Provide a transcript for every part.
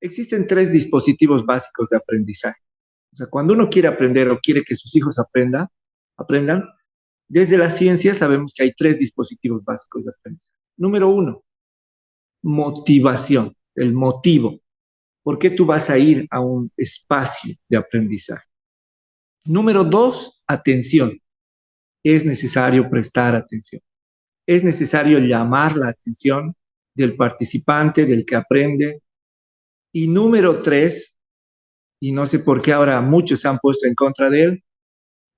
Existen tres dispositivos básicos de aprendizaje. O sea, cuando uno quiere aprender o quiere que sus hijos aprendan, desde la ciencia sabemos que hay tres dispositivos básicos de aprendizaje. Número uno, motivación, el motivo. ¿Por qué tú vas a ir a un espacio de aprendizaje? Número dos, atención. Es necesario prestar atención. Es necesario llamar la atención del participante, del que aprende. Y número tres, y no sé por qué ahora muchos se han puesto en contra de él,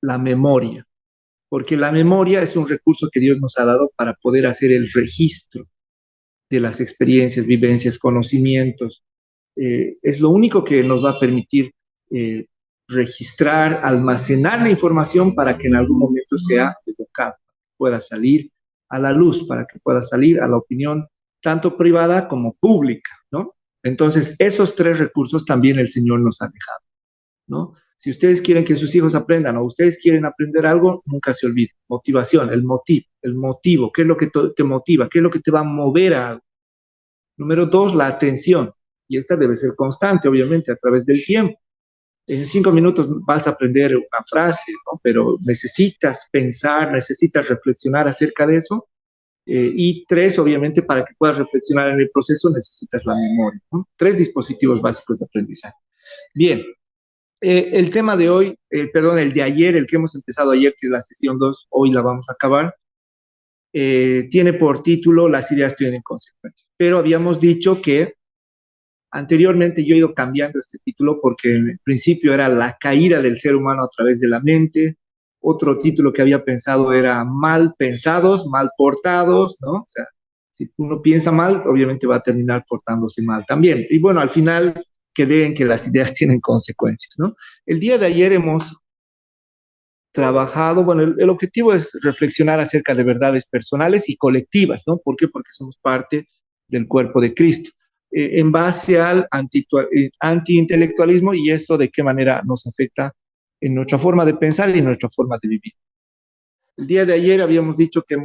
la memoria. Porque la memoria es un recurso que Dios nos ha dado para poder hacer el registro de las experiencias, vivencias, conocimientos. Es lo único que nos va a permitir eh, registrar, almacenar la información para que en algún momento sea evocada, pueda salir a la luz, para que pueda salir a la opinión tanto privada como pública, ¿no? Entonces, esos tres recursos también el Señor nos ha dejado, ¿no? Si ustedes quieren que sus hijos aprendan o ustedes quieren aprender algo, nunca se olviden. Motivación, el motivo, ¿qué es lo que te motiva? ¿Qué es lo que te va a mover a algo? Número dos, la atención. Y esta debe ser constante, obviamente, a través del tiempo. En 5 minutos vas a aprender una frase, ¿no? Pero necesitas pensar, necesitas reflexionar acerca de eso. Y tres, obviamente, para que puedas reflexionar en el proceso, necesitas la memoria, ¿no? Tres dispositivos básicos de aprendizaje. Bien, el tema de hoy, perdón, el de ayer, el que hemos empezado ayer, que es la sesión 2, hoy la vamos a acabar, tiene por título Las ideas tienen consecuencias. Pero habíamos dicho que anteriormente yo he ido cambiando este título porque en principio era La caída del ser humano a través de la mente. Otro título que había pensado era Mal pensados, mal portados, ¿no? O sea, si uno piensa mal, obviamente va a terminar portándose mal también. Y bueno, al final quedé en que las ideas tienen consecuencias, ¿no? El día de ayer hemos trabajado, bueno, el objetivo es reflexionar acerca de verdades personales y colectivas, ¿no? ¿Por qué? Porque somos parte del cuerpo de Cristo. En base al antiintelectualismo y esto de qué manera nos afecta en nuestra forma de pensar y en nuestra forma de vivir. El día de ayer habíamos dicho que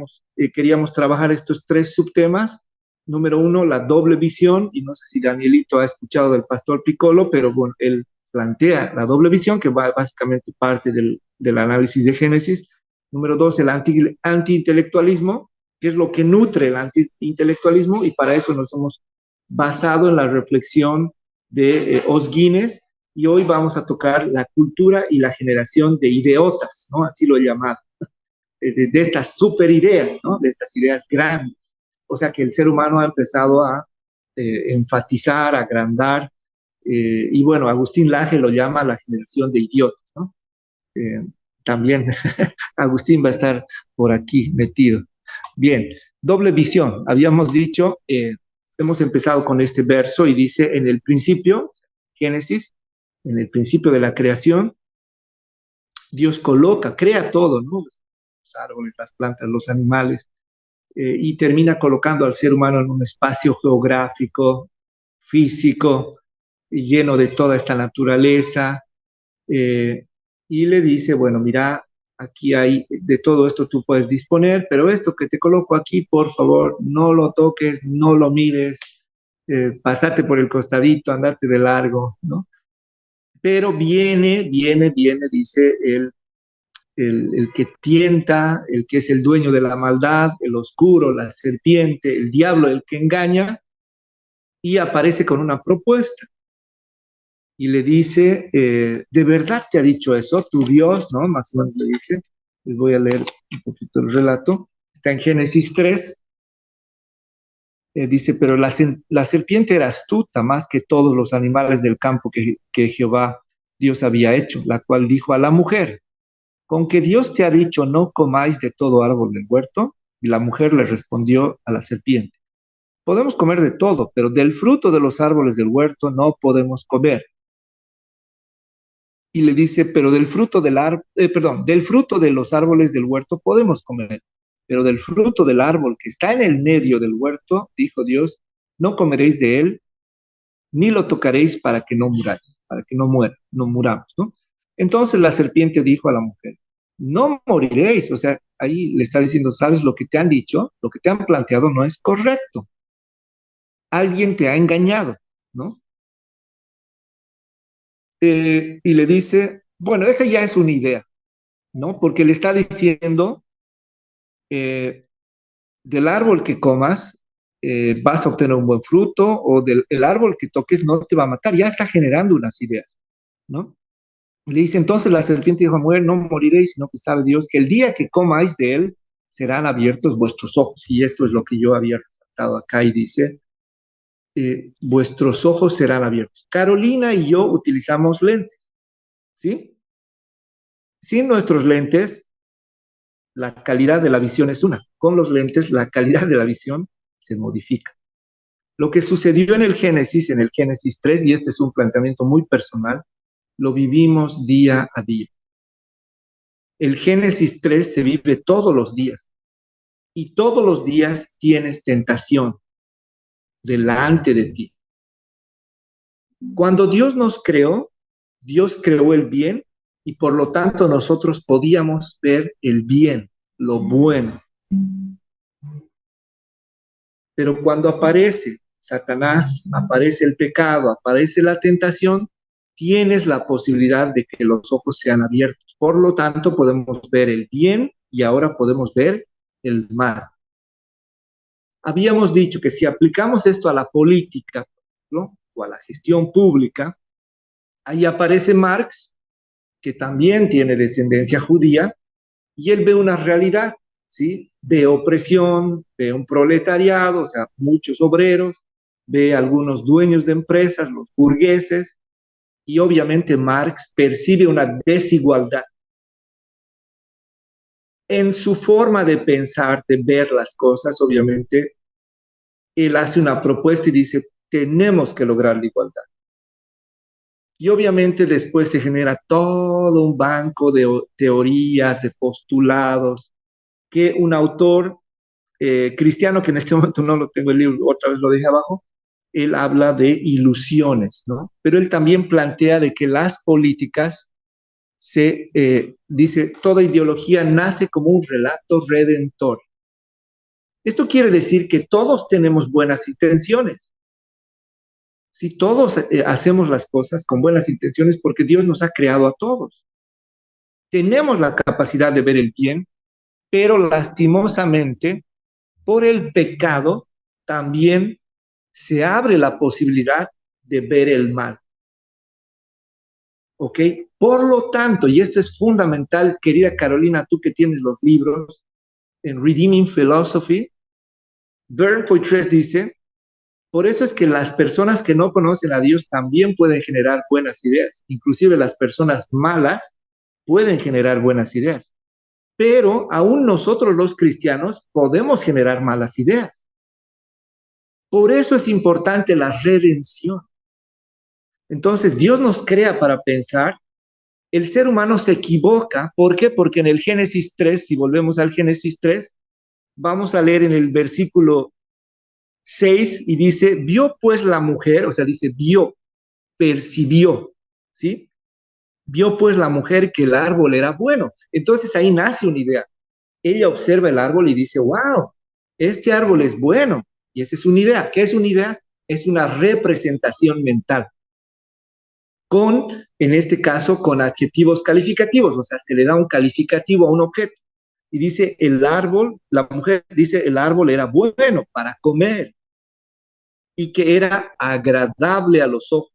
queríamos trabajar estos tres subtemas. Número uno, la doble visión, y no sé si Danielito ha escuchado del pastor Piccolo, pero bueno, él plantea la doble visión, que va básicamente parte del análisis de Génesis. Número dos, el antiintelectualismo, que es lo que nutre el antiintelectualismo, y para eso nos hemos basado en la reflexión de Os Guinness, y hoy vamos a tocar la cultura y la generación de ideotas, ¿no? Así lo he llamado de estas super ideas, ¿no? De estas ideas grandes. O sea que el ser humano ha empezado a enfatizar, a agrandar, y bueno, Agustín Laje lo llama la generación de idiotas, ¿no? Eh, también Agustín va a estar por aquí metido. Bien, doble visión. Habíamos dicho, hemos empezado con este verso y dice, en el principio, Génesis, en el principio de la creación, Dios crea todo, ¿no? Los árboles, las plantas, los animales, y termina colocando al ser humano en un espacio geográfico, físico, lleno de toda esta naturaleza, eh, y le dice, bueno, mira, aquí hay, de todo esto tú puedes disponer, pero esto que te coloco aquí, por favor, no lo toques, no lo mires, pasate por el costadito, andate de largo, ¿no? Pero viene, dice el que tienta, el que es el dueño de la maldad, el oscuro, la serpiente, el diablo, el que engaña, y aparece con una propuesta. Y le dice, ¿de verdad te ha dicho eso? Tu Dios, ¿no? Más o menos le dice. Les voy a leer un poquito el relato. Está en Génesis 3. Dice, pero la serpiente era astuta más que todos los animales del campo que Jehová Dios había hecho, la cual dijo a la mujer, ¿con que Dios te ha dicho no comáis de todo árbol del huerto? Y la mujer le respondió a la serpiente, podemos comer de todo, pero del fruto de los árboles del huerto no podemos comer. Y le dice, pero del fruto de los árboles del huerto podemos comer, pero del fruto del árbol que está en el medio del huerto, dijo Dios, no comeréis de él, ni lo tocaréis para que no muráis, para que no muramos, ¿no? Entonces la serpiente dijo a la mujer, no moriréis, o sea, ahí le está diciendo, sabes lo que te han dicho, lo que te han planteado no es correcto, alguien te ha engañado, ¿no? y le dice, bueno, esa ya es una idea, ¿no? Porque le está diciendo, eh, del árbol que comas, vas a obtener un buen fruto, o del el árbol que toques no te va a matar, ya está generando unas ideas, ¿no? Le dice, entonces la serpiente dijo, mujer, no moriréis, sino que sabe Dios que el día que comáis de él, serán abiertos vuestros ojos. Y esto es lo que yo había resaltado acá y dice, vuestros ojos serán abiertos. Carolina y yo utilizamos lentes, ¿sí? Sin nuestros lentes, la calidad de la visión es una. Con los lentes, la calidad de la visión se modifica. Lo que sucedió en el Génesis 3, y este es un planteamiento muy personal, lo vivimos día a día. El Génesis 3 se vive todos los días y todos los días tienes tentación delante de ti. Cuando Dios creó el bien y por lo tanto nosotros podíamos ver el bien, lo bueno. Pero cuando aparece Satanás, aparece el pecado, aparece la tentación, tienes la posibilidad de que los ojos sean abiertos. Por lo tanto, podemos ver el bien y ahora podemos ver el mal. Habíamos dicho que si aplicamos esto a la política, ¿no? O a la gestión pública, ahí aparece Marx, que también tiene descendencia judía, y él ve una realidad, ¿sí? Ve opresión, ve un proletariado, o sea, muchos obreros, ve algunos dueños de empresas, los burgueses, y obviamente Marx percibe una desigualdad en su forma de pensar, de ver las cosas. Obviamente, él hace una propuesta y dice, tenemos que lograr la igualdad. Y obviamente después se genera todo un banco de teorías, de postulados, que un autor cristiano, que en este momento no lo tengo el libro, otra vez lo dejé abajo, él habla de ilusiones, ¿no? Pero él también plantea de que las políticas dice, toda ideología nace como un relato redentor. Esto quiere decir que todos tenemos buenas intenciones. Si todos hacemos las cosas con buenas intenciones, porque Dios nos ha creado a todos. Tenemos la capacidad de ver el bien, pero lastimosamente, por el pecado, también se abre la posibilidad de ver el mal. ¿Ok? Por lo tanto, y esto es fundamental, querida Carolina, tú que tienes los libros, en Redeeming Philosophy, Vern Poitres dice, por eso es que las personas que no conocen a Dios también pueden generar buenas ideas. Inclusive las personas malas pueden generar buenas ideas. Pero aún nosotros los cristianos podemos generar malas ideas. Por eso es importante la redención. Entonces, Dios nos crea para pensar, el ser humano se equivoca. ¿Por qué? Porque en el Génesis 3, si volvemos al Génesis 3, vamos a leer en el versículo 6 y dice, vio pues la mujer, o sea, dice, vio, percibió, ¿sí? Vio pues la mujer que el árbol era bueno. Entonces ahí nace una idea. Ella observa el árbol y dice, wow, este árbol es bueno. Y esa es una idea. ¿Qué es una idea? Es una representación mental con, en este caso, con adjetivos calificativos, o sea, se le da un calificativo a un objeto. Y dice, el árbol, la mujer dice, el árbol era bueno para comer y que era agradable a los ojos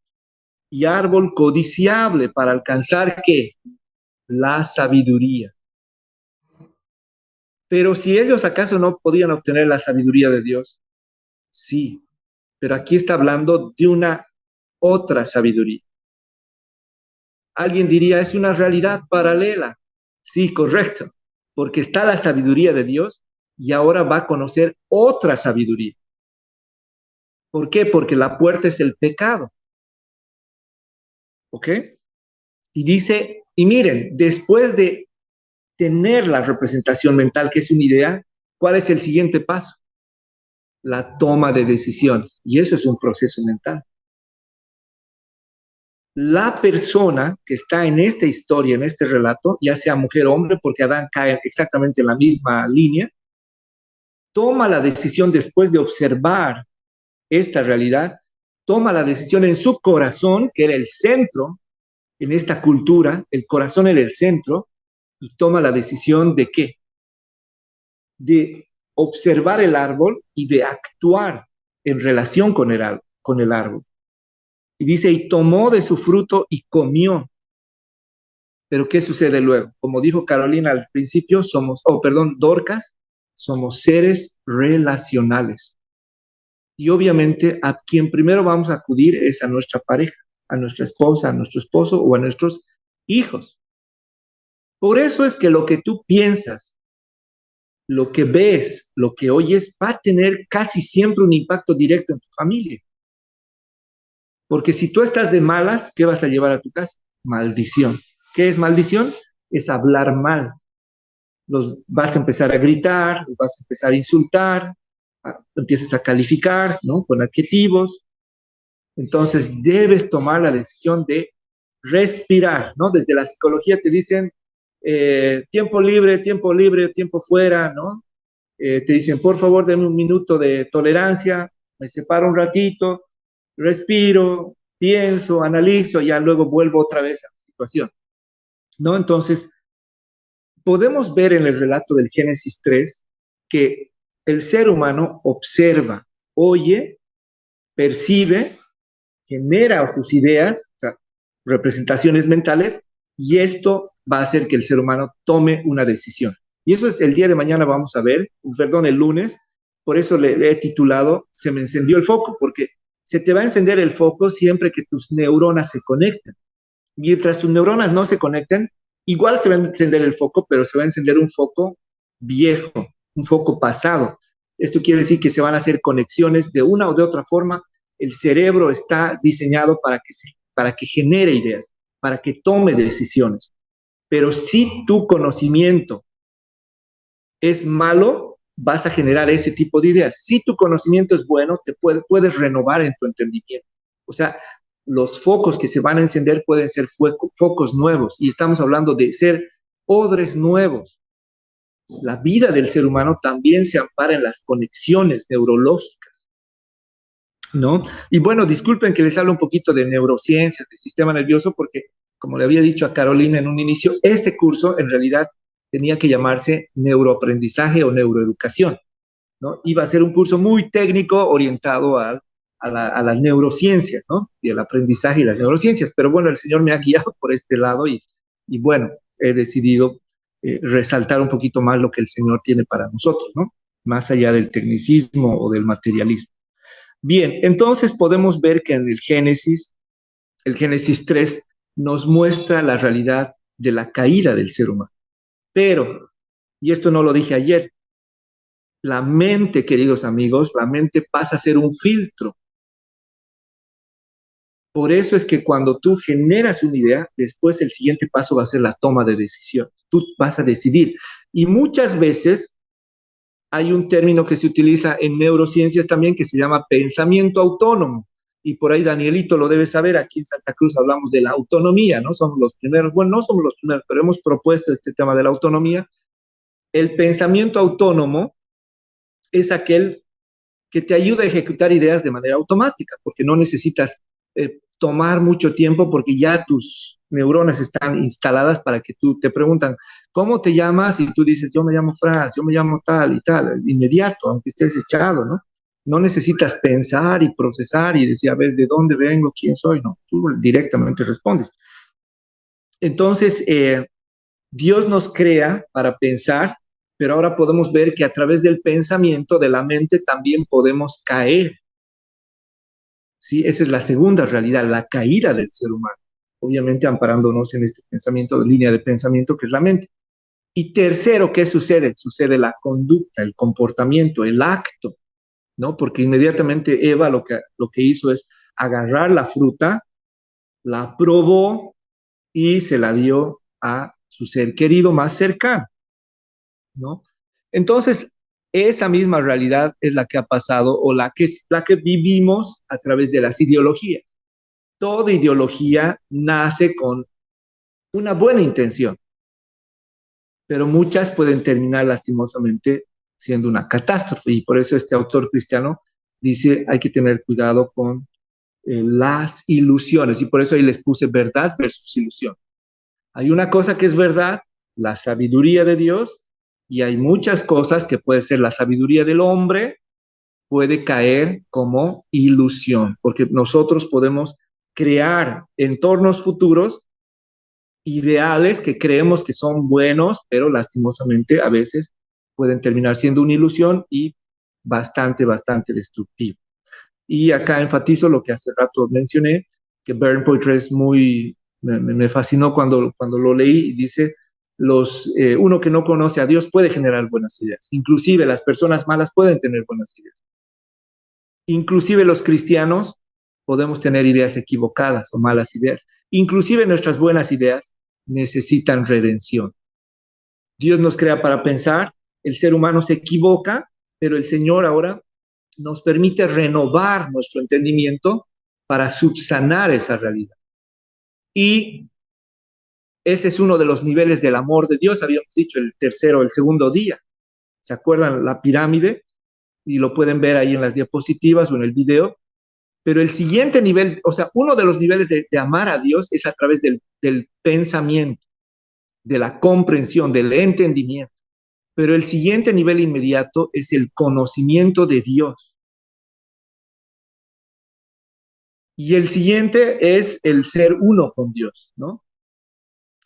y árbol codiciable para alcanzar ¿qué? La sabiduría. Pero si ellos acaso no podían obtener la sabiduría de Dios, sí, pero aquí está hablando de una otra sabiduría. Alguien diría, es una realidad paralela. Sí, correcto, porque está la sabiduría de Dios y ahora va a conocer otra sabiduría. ¿Por qué? Porque la puerta es el pecado. ¿Ok? Y dice, y miren, después de tener la representación mental, que es una idea, ¿cuál es el siguiente paso? La toma de decisiones. Y eso es un proceso mental. La persona que está en esta historia, en este relato, ya sea mujer o hombre, porque Adán cae exactamente en la misma línea, toma la decisión después de observar esta realidad, toma la decisión en su corazón, que era el centro, en esta cultura, el corazón en el centro y toma la decisión de qué, de observar el árbol y de actuar en relación con el árbol. Y dice, y tomó de su fruto y comió. Pero ¿qué sucede luego? Como dijo Carolina al principio, Dorcas, somos seres relacionales. Y obviamente a quien primero vamos a acudir es a nuestra pareja, a nuestra esposa, a nuestro esposo o a nuestros hijos. Por eso es que lo que tú piensas, lo que ves, lo que oyes, va a tener casi siempre un impacto directo en tu familia. Porque si tú estás de malas, ¿qué vas a llevar a tu casa? Maldición. ¿Qué es maldición? Es hablar mal. Vas a empezar a gritar, los vas a empezar a insultar, empiezas a calificar, ¿no? Con adjetivos. Entonces debes tomar la decisión de respirar, ¿no? Desde la psicología te dicen tiempo libre, tiempo libre, tiempo fuera, ¿no? Te dicen, por favor, denme un minuto de tolerancia, me separo un ratito, respiro, pienso, analizo, ya luego vuelvo otra vez a la situación, ¿no? Entonces, podemos ver en el relato del Génesis 3 que el ser humano observa, oye, percibe, genera sus ideas, o sea, representaciones mentales, y esto va a hacer que el ser humano tome una decisión. Y eso es el día de mañana vamos a ver, perdón, el lunes, por eso le he titulado Se me encendió el foco, porque se te va a encender el foco siempre que tus neuronas se conecten. Mientras tus neuronas no se conecten, igual se va a encender el foco, pero se va a encender un foco viejo, un foco pasado. Esto quiere decir que se van a hacer conexiones de una o de otra forma. El cerebro está diseñado para que genere ideas, para que tome decisiones. Pero si tu conocimiento es malo, vas a generar ese tipo de ideas. Si tu conocimiento es bueno, puedes renovar en tu entendimiento. O sea, los focos que se van a encender pueden ser focos nuevos y estamos hablando de ser odres nuevos. La vida del ser humano también se ampara en las conexiones neurológicas, ¿no? Y bueno, disculpen que les hablo un poquito de neurociencias, del sistema nervioso, porque como le había dicho a Carolina en un inicio, este curso en realidad tenía que llamarse neuroaprendizaje o neuroeducación, ¿no? Iba a ser un curso muy técnico orientado a las neurociencias, ¿no? Y el aprendizaje y las neurociencias. Pero bueno, el Señor me ha guiado por este lado y bueno, he decidido resaltar un poquito más lo que el Señor tiene para nosotros, ¿no? Más allá del tecnicismo o del materialismo. Bien, entonces podemos ver que en el Génesis 3 nos muestra la realidad de la caída del ser humano. Pero, y esto no lo dije ayer, la mente, queridos amigos, la mente pasa a ser un filtro. Por eso es que cuando tú generas una idea, después el siguiente paso va a ser la toma de decisiones. Tú vas a decidir. Y muchas veces hay un término que se utiliza en neurociencias también que se llama pensamiento autónomo. Y por ahí Danielito lo debe saber, aquí en Santa Cruz hablamos de la autonomía, ¿no? Somos los primeros, bueno, no somos los primeros, pero hemos propuesto este tema de la autonomía. El pensamiento autónomo es aquel que te ayuda a ejecutar ideas de manera automática, porque no necesitas tomar mucho tiempo porque ya tus neuronas están instaladas para que tú te preguntan, ¿cómo te llamas? Y tú dices, yo me llamo Franz, yo me llamo tal y tal, inmediato, aunque estés echado, ¿no? No necesitas pensar y procesar y decir, a ver, ¿de dónde vengo? ¿Quién soy? No, tú directamente respondes. Entonces, Dios nos crea para pensar, pero ahora podemos ver que a través del pensamiento de la mente también podemos caer. ¿Sí? Esa es la segunda realidad, la caída del ser humano, obviamente amparándonos en este pensamiento, línea de pensamiento que es la mente. Y tercero, ¿qué sucede? Sucede la conducta, el comportamiento, el acto, ¿no? Porque inmediatamente Eva lo que hizo es agarrar la fruta, la probó y se la dio a su ser querido más cercano, ¿no? Entonces, esa misma realidad es la que ha pasado o la que vivimos a través de las ideologías. Toda ideología nace con una buena intención, pero muchas pueden terminar lastimosamente siendo una catástrofe. Y por eso este autor cristiano dice, hay que tener cuidado con las ilusiones, y por eso ahí les puse verdad versus ilusión. Hay una cosa que es verdad, la sabiduría de Dios, y hay muchas cosas que puede ser la sabiduría del hombre, puede caer como ilusión, porque nosotros podemos crear entornos futuros ideales que creemos que son buenos, pero lastimosamente a veces pueden terminar siendo una ilusión y bastante destructivo. Y acá enfatizo lo que hace rato mencioné, que Burn Poetry es muy, me fascinó cuando lo leí y dice, uno que no conoce a Dios puede generar buenas ideas, inclusive las personas malas pueden tener buenas ideas, inclusive los cristianos podemos tener ideas equivocadas o malas ideas, inclusive nuestras buenas ideas necesitan redención. Dios nos crea para pensar, el ser humano se equivoca, pero el Señor ahora nos permite renovar nuestro entendimiento para subsanar esa realidad. Y ese es uno de los niveles del amor de Dios, habíamos dicho el tercero, el segundo día. ¿Se acuerdan la pirámide? Y lo pueden ver ahí en las diapositivas o en el video. Pero el siguiente nivel, o sea, uno de los niveles de amar a Dios es a través del pensamiento, de la comprensión, del entendimiento. Pero el siguiente nivel inmediato es el conocimiento de Dios. Y el siguiente es el ser uno con Dios, ¿no?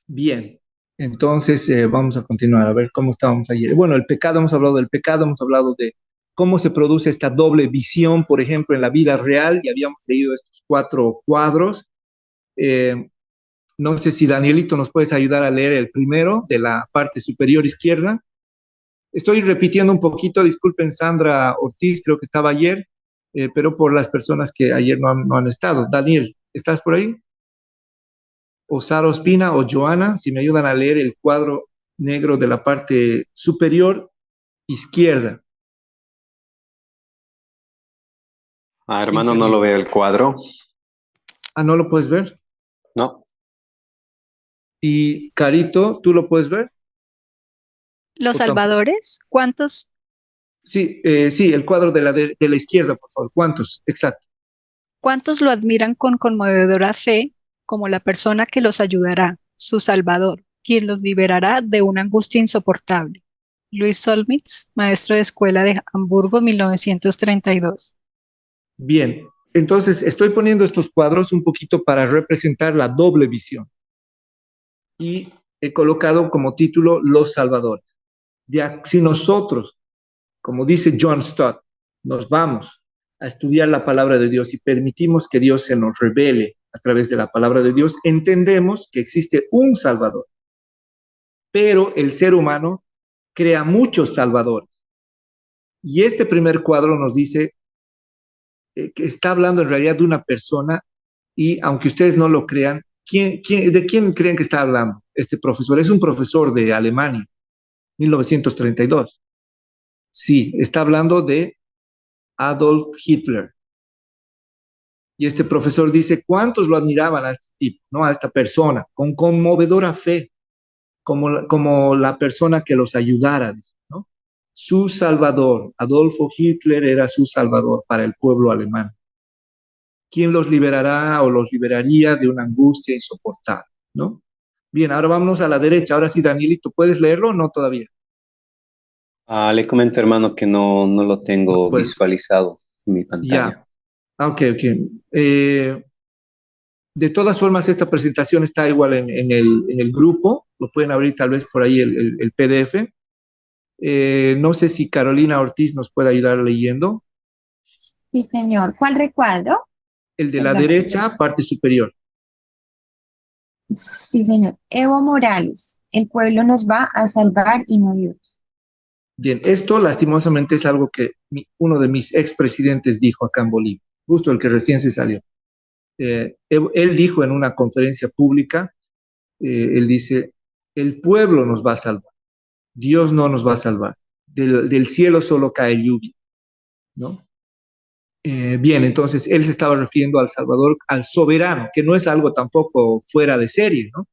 Bien, entonces vamos a continuar a ver cómo estábamos ayer. Bueno, el pecado, hemos hablado del pecado, hemos hablado de cómo se produce esta doble visión, por ejemplo, en la vida real, y habíamos leído estos 4 cuadros. Eh, no sé si Danielito nos puedes ayudar a leer el primero de la parte superior izquierda. Estoy repitiendo un poquito, disculpen Sandra Ortiz, creo que estaba ayer, pero por las personas que ayer no han estado. Daniel, ¿estás por ahí? O Sara Ospina o Joana, si me ayudan a leer el cuadro negro de la parte superior izquierda. Ah, ¿Quién hermano, se no lo anima? veo el cuadro. Ah, ¿no lo puedes ver? No. Y Carito, ¿tú lo puedes ver? Los ¿O tampoco? salvadores, Sí, sí, el cuadro de la izquierda, por favor. ¿Cuántos? Exacto. cuántos lo admiran con conmovedora fe como la persona que los ayudará, su Salvador, quien los liberará de una angustia insoportable? Luis Solmitz, maestro de escuela de Hamburgo, 1932. Bien. Entonces, estoy poniendo estos cuadros un poquito para representar la doble visión. Y he colocado como título Los Salvadores. Si nosotros, como dice John Stott, nos vamos a estudiar la palabra de Dios y permitimos que Dios se nos revele a través de la palabra de Dios, entendemos que existe un Salvador, pero el ser humano crea muchos salvadores. Y este primer cuadro nos dice que está hablando en realidad de una persona y aunque ustedes no lo crean, de quién creen que está hablando este profesor? Es un profesor de Alemania, 1932. Sí, está hablando de Adolf Hitler. Y este profesor dice, ¿cuántos lo admiraban a este tipo, ¿no? A esta persona, con conmovedora fe, como la persona que los ayudara, dice, ¿no? Su salvador, Adolfo Hitler era su salvador para el pueblo alemán. ¿Quién los liberará o los liberaría de una angustia insoportable, ¿no? Bien, ahora vámonos a la derecha. Ahora sí, Danielito, ¿puedes leerlo o no todavía? Le comento, hermano, que no lo No, tengo pues visualizado en mi ya. pantalla. Ok, ok. De todas formas, esta presentación está igual en el grupo. Lo pueden abrir tal vez por ahí el PDF. No sé si Carolina Ortiz nos puede ayudar leyendo. Sí, señor. ¿Cuál recuadro? El de la Perdón. derecha, parte superior. Sí, señor. Evo Morales. El pueblo nos va a salvar y no Dios. Bien, esto lastimosamente es algo que uno de mis expresidentes dijo acá en Bolivia, justo el que recién se salió. Él dijo en una conferencia pública, él dice, el pueblo nos va a salvar, Dios no nos va a salvar, del cielo solo cae lluvia, ¿no? Bien, entonces él se estaba refiriendo al Salvador, al soberano, que no es algo tampoco fuera de serie, ¿no?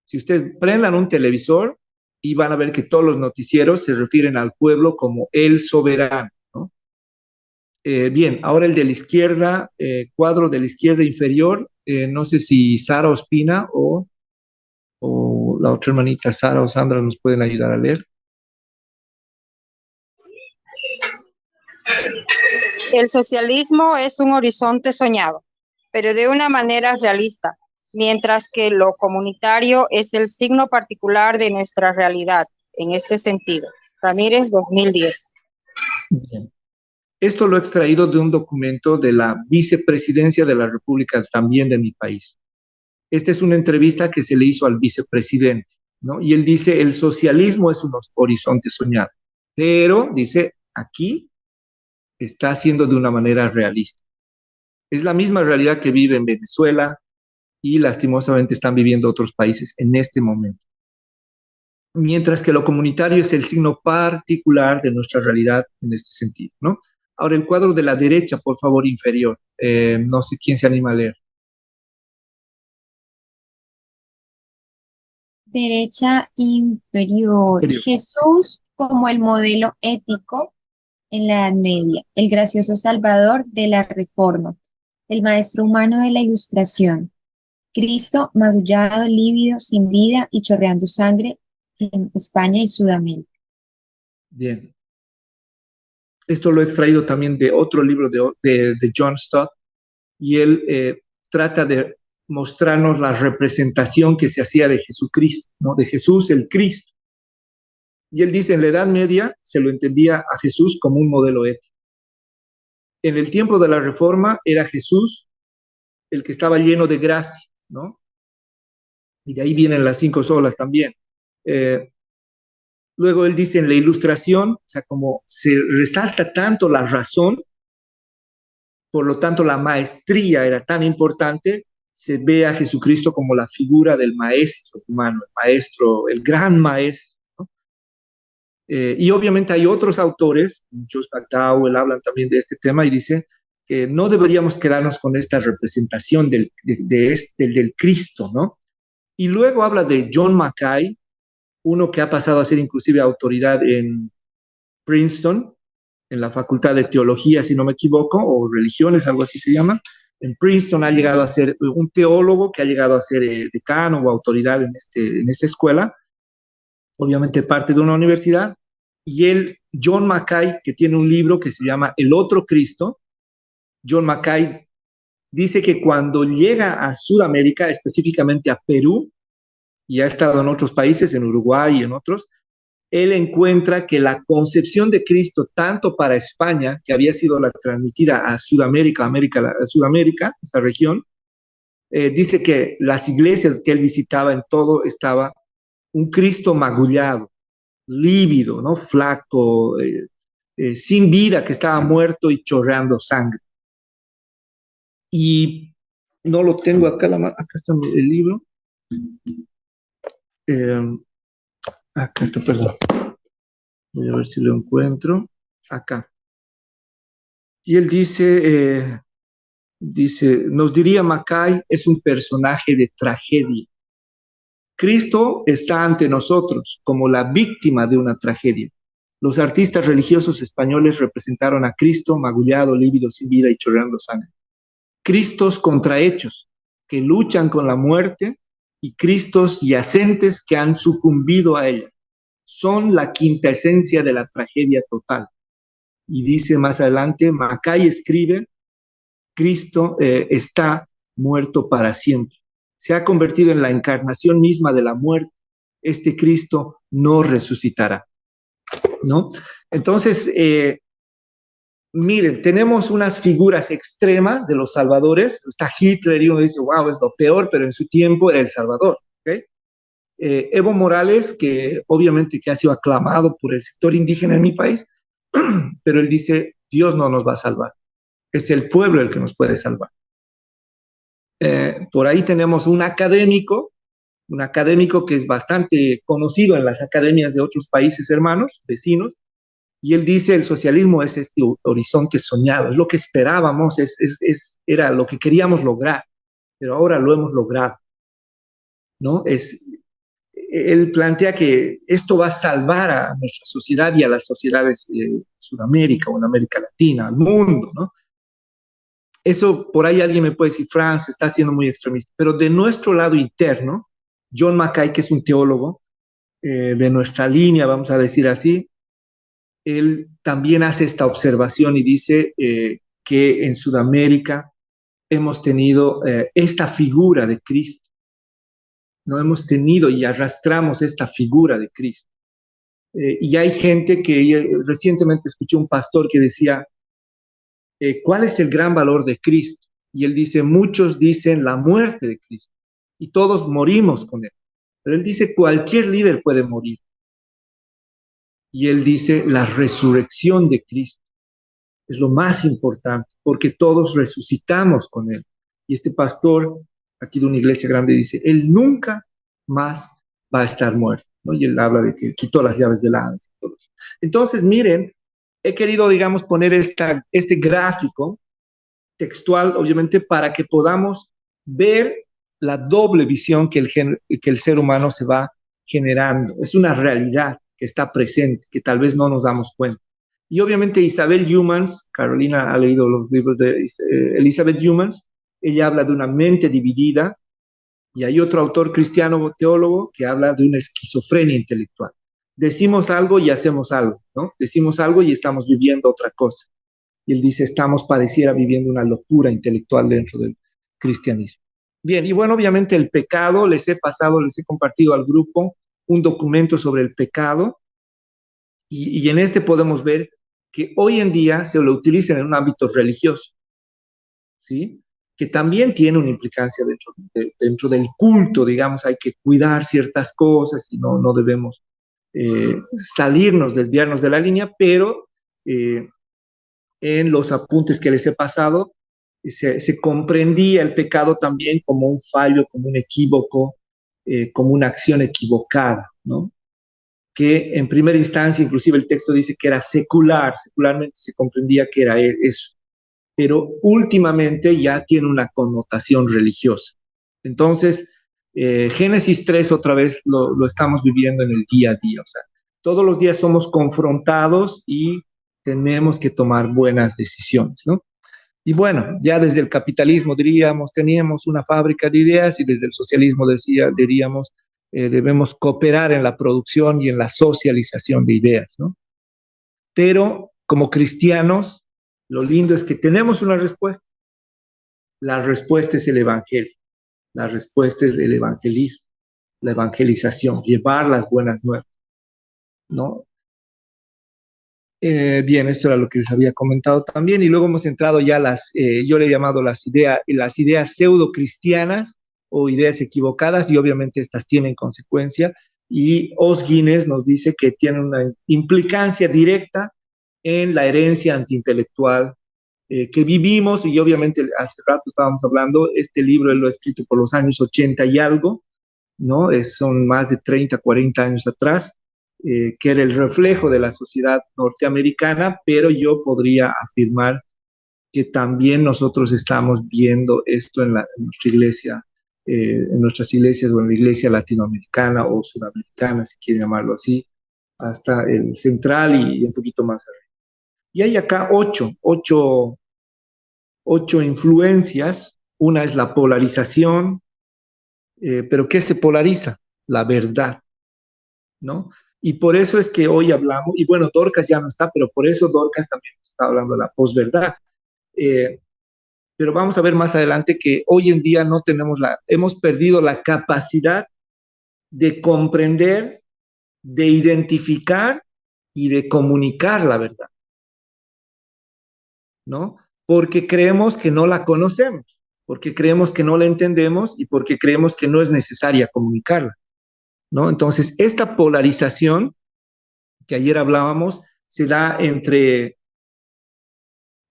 Si ustedes prendan un televisor y van a ver que todos los noticieros se refieren al pueblo como el soberano, ¿no? Bien, ahora el de la izquierda, cuadro de la izquierda inferior, no sé si Sara Ospina o la otra hermanita Sara o Sandra nos pueden ayudar a leer. El socialismo es un horizonte soñado, pero de una manera realista, mientras que lo comunitario es el signo particular de nuestra realidad, en este sentido. Ramírez, 2010. Bien. Esto lo he extraído de un documento de la vicepresidencia de la República, también de mi país. Esta es una entrevista que se le hizo al vicepresidente, ¿no? Y él dice, el socialismo es un horizonte soñado, pero dice, aquí está haciendo de una manera realista. Es la misma realidad que vive en Venezuela y lastimosamente están viviendo otros países en este momento. Mientras que lo comunitario es el signo particular de nuestra realidad en este sentido, ¿no? Ahora, el cuadro de la derecha, por favor, inferior. No sé quién se anima a leer. Derecha inferior. Inferior. Jesús como el modelo ético en la Edad Media, el gracioso salvador de la Reforma, el maestro humano de la Ilustración. Cristo magullado, lívido, sin vida y chorreando sangre en España y Sudamérica. Bien. Esto lo he extraído también de otro libro de John Stott, y él trata de mostrarnos la representación que se hacía de Jesucristo, ¿no? De Jesús el Cristo. Y él dice, en la Edad Media se lo entendía a Jesús como un modelo ético. En el tiempo de la Reforma era Jesús el que estaba lleno de gracia, ¿no? Y de ahí vienen las 5 solas también. Luego él dice en la Ilustración, o sea, como se resalta tanto la razón, por lo tanto la maestría era tan importante, se ve a Jesucristo como la figura del maestro humano, el maestro, el gran maestro, ¿no? Y obviamente hay otros autores, muchos McDowell hablan también de este tema y dice que no deberíamos quedarnos con esta representación del Cristo, ¿no? Y luego habla de John Mackay, uno que ha pasado a ser inclusive autoridad en Princeton, en la Facultad de Teología, si no me equivoco, o Religiones, algo así se llama. En Princeton ha llegado a ser un teólogo que ha llegado a ser decano o autoridad en esta escuela, obviamente parte de una universidad. Y él, John Mackay, que tiene un libro que se llama El Otro Cristo, John Mackay dice que cuando llega a Sudamérica, específicamente a Perú, y ha estado en otros países, en Uruguay y en otros, él encuentra que la concepción de Cristo, tanto para España, que había sido la transmitida a Sudamérica, a Sudamérica, esta región, dice que las iglesias que él visitaba en todo estaba un Cristo magullado, lívido, ¿no? Flaco, sin vida, que estaba muerto y chorreando sangre. Y no lo tengo acá, acá está el libro. Acá está, perdón. Voy a ver si lo encuentro. Acá. Y él dice, nos diría Mackay, es un personaje de tragedia. Cristo está ante nosotros como la víctima de una tragedia. Los artistas religiosos españoles representaron a Cristo magullado, lívido, sin vida y chorreando sangre. Cristos contrahechos que luchan con la muerte y Cristos yacentes que han sucumbido a ella. Son la quinta esencia de la tragedia total. Y dice más adelante, Mackay escribe, Cristo está muerto para siempre. Se ha convertido en la encarnación misma de la muerte. Este Cristo no resucitará, ¿no? Entonces, miren, tenemos unas figuras extremas de los salvadores. Está Hitler y uno dice, wow, es lo peor, pero en su tiempo era el Salvador, ¿okay? Evo Morales, que obviamente que ha sido aclamado por el sector indígena en mi país, pero él dice, Dios no nos va a salvar. Es el pueblo el que nos puede salvar. Por ahí tenemos un académico que es bastante conocido en las academias de otros países hermanos, vecinos, y él dice, el socialismo es este horizonte soñado, es lo que esperábamos, era lo que queríamos lograr, pero ahora lo hemos logrado, ¿no? él plantea que esto va a salvar a nuestra sociedad y a las sociedades de Sudamérica o en América Latina, al mundo, ¿no? Eso, por ahí alguien me puede decir, Franz, está siendo muy extremista, pero de nuestro lado interno, John Mackay, que es un teólogo de nuestra línea, vamos a decir así, él también hace esta observación y dice que en Sudamérica hemos tenido esta figura de Cristo, no hemos tenido y arrastramos esta figura de Cristo. Y hay gente que recientemente escuché un pastor que decía, ¿cuál es el gran valor de Cristo? Y él dice, muchos dicen la muerte de Cristo y todos morimos con él. Pero él dice, cualquier líder puede morir. Y él dice, la resurrección de Cristo es lo más importante, porque todos resucitamos con él. Y este pastor, aquí de una iglesia grande, dice, él nunca más va a estar muerto, ¿no? Y él habla de que quitó las llaves del Hades. Entonces, miren, he querido, digamos, poner este gráfico textual, obviamente, para que podamos ver la doble visión que el ser humano se va generando. Es una realidad que está presente, que tal vez no nos damos cuenta. Y obviamente Isabel Humans, Carolina ha leído los libros de Elizabeth Humans, ella habla de una mente dividida, y hay otro autor cristiano teólogo que habla de una esquizofrenia intelectual. Decimos algo y hacemos algo, ¿no? Decimos algo y estamos viviendo otra cosa. Y él dice, estamos pareciera viviendo una locura intelectual dentro del cristianismo. Bien, y bueno, obviamente el pecado, les he compartido al grupo un documento sobre el pecado, y en este podemos ver que hoy en día se lo utilizan en un ámbito religioso, ¿sí? Que también tiene una implicancia dentro del culto, digamos, hay que cuidar ciertas cosas y no debemos salirnos, desviarnos de la línea, pero en los apuntes que les he pasado, se comprendía el pecado también como un fallo, como un equívoco, como una acción equivocada, ¿no? Que en primera instancia, inclusive el texto dice que era secular, secularmente se comprendía que era eso, pero últimamente ya tiene una connotación religiosa. Entonces, Génesis 3 otra vez lo estamos viviendo en el día a día, o sea, todos los días somos confrontados y tenemos que tomar buenas decisiones, ¿no? Y bueno, ya desde el capitalismo teníamos una fábrica de ideas y desde el socialismo diríamos, debemos cooperar en la producción y en la socialización de ideas, ¿no? Pero como cristianos, lo lindo es que tenemos una respuesta. La respuesta es el evangelio, la respuesta es el evangelismo, la evangelización, llevar las buenas nuevas, ¿no? Bien, esto era lo que les había comentado también, y luego hemos entrado ya yo le he llamado las ideas pseudo cristianas o ideas equivocadas, y obviamente estas tienen consecuencia, y Os Guinness nos dice que tienen una implicancia directa en la herencia antiintelectual que vivimos, y obviamente hace rato estábamos hablando, este libro él lo ha escrito por los años 80 y algo, ¿no? Son más de 30, 40 años atrás, que era el reflejo de la sociedad norteamericana, pero yo podría afirmar que también nosotros estamos viendo esto en nuestra iglesia, en nuestras iglesias o en la iglesia latinoamericana o sudamericana, si quieren llamarlo así, hasta el central y un poquito más arriba. Y hay acá ocho influencias. Una es la polarización, pero ¿qué se polariza? La verdad, ¿no? Y por eso es que hoy hablamos, y bueno, Dorcas ya no está, pero por eso Dorcas también está hablando de la posverdad. Pero vamos a ver más adelante que hoy en día hemos perdido la capacidad de comprender, de identificar y de comunicar la verdad, ¿no? Porque creemos que no la conocemos, porque creemos que no la entendemos y porque creemos que no es necesaria comunicarla, ¿no? Entonces, esta polarización que ayer hablábamos se da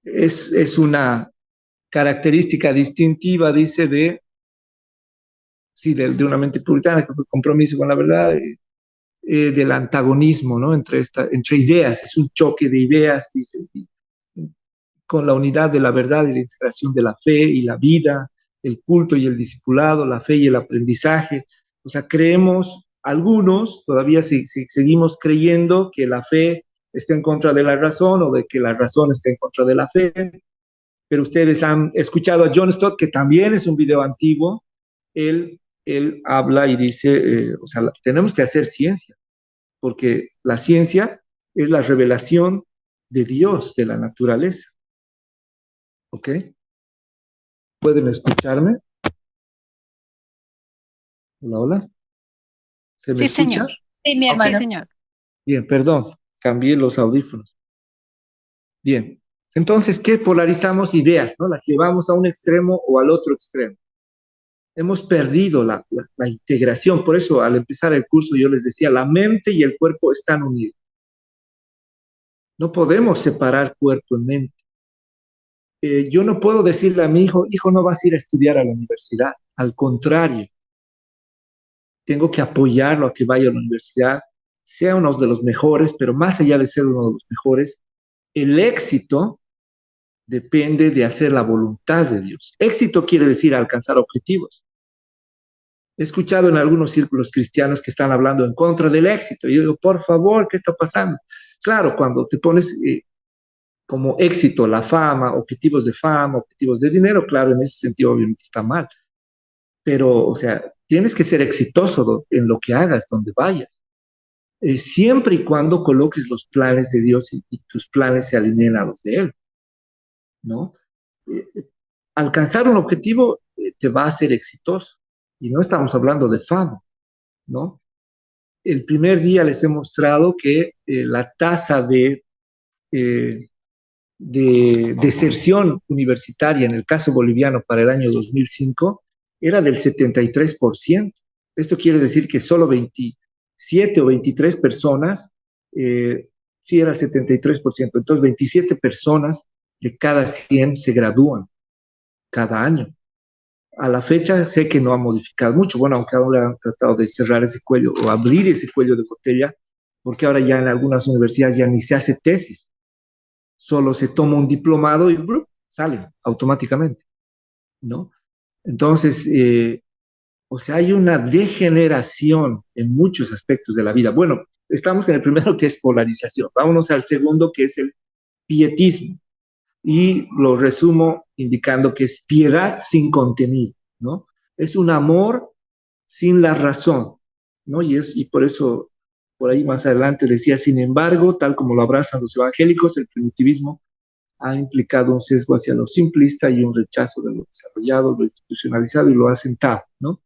es una característica distintiva, dice, de una mente puritana, que fue compromiso con la verdad, del antagonismo, ¿no? Entre ideas, es un choque de ideas, dice, con la unidad de la verdad y la integración de la fe y la vida, el culto y el discipulado, la fe y el aprendizaje. O sea, creemos Algunos todavía seguimos creyendo que la fe está en contra de la razón o de que la razón está en contra de la fe, pero ustedes han escuchado a John Stott, que también es un video antiguo. Él habla y dice, o sea, tenemos que hacer ciencia, porque la ciencia es la revelación de Dios, de la naturaleza. ¿Ok? ¿Pueden escucharme? Hola, hola. ¿Se me Sí, escucha? señor. Sí, mi Ok. Sí, hermano. señor. Bien, perdón, cambié los audífonos. Bien. Entonces, ¿qué polarizamos ideas, ¿no? Las llevamos a un extremo o al otro extremo. Hemos perdido la integración. Por eso, al empezar el curso, yo les decía, la mente y el cuerpo están unidos. No podemos separar cuerpo y mente. Yo no puedo decirle a mi hijo, hijo, no vas a ir a estudiar a la universidad. Al contrario, tengo que apoyarlo a que vaya a la universidad, sea uno de los mejores, pero más allá de ser uno de los mejores, el éxito depende de hacer la voluntad de Dios. Éxito quiere decir alcanzar objetivos. He escuchado en algunos círculos cristianos que están hablando en contra del éxito. Y yo digo, por favor, ¿qué está pasando? Claro, cuando te pones como éxito la fama, objetivos de dinero, claro, en ese sentido obviamente está mal. Pero, o sea, tienes que ser exitoso en lo que hagas, donde vayas. Siempre y cuando coloques los planes de Dios y tus planes se alineen a los de Él, ¿no? Eh, Alcanzar un objetivo te va a hacer exitoso. Y no estamos hablando de fama, ¿no? El primer día les he mostrado que la tasa eh, de deserción universitaria en el caso boliviano para el año 2005 era del 73%. Esto quiere decir que solo 27 o 23 personas, sí era 73%, entonces 27 personas de cada 100 se gradúan cada año. A la fecha sé que no ha modificado mucho, bueno, aunque ahora han tratado de cerrar ese cuello o abrir ese cuello de botella, porque ahora ya en algunas universidades ya ni se hace tesis, solo se toma un diplomado y ¡brum! Sale automáticamente, ¿no? Entonces, o sea, hay una degeneración en muchos aspectos de la vida. Bueno, estamos en el primero que es polarización. Vámonos al segundo que es el pietismo. Y lo resumo indicando que es piedad sin contenido, ¿no? Es un amor sin la razón, ¿no? Y por eso, por ahí más adelante decía, sin embargo, tal como lo abrazan los evangélicos, el primitivismo ha implicado un sesgo hacia lo simplista y un rechazo de lo desarrollado, lo institucionalizado y lo asentado, ¿no?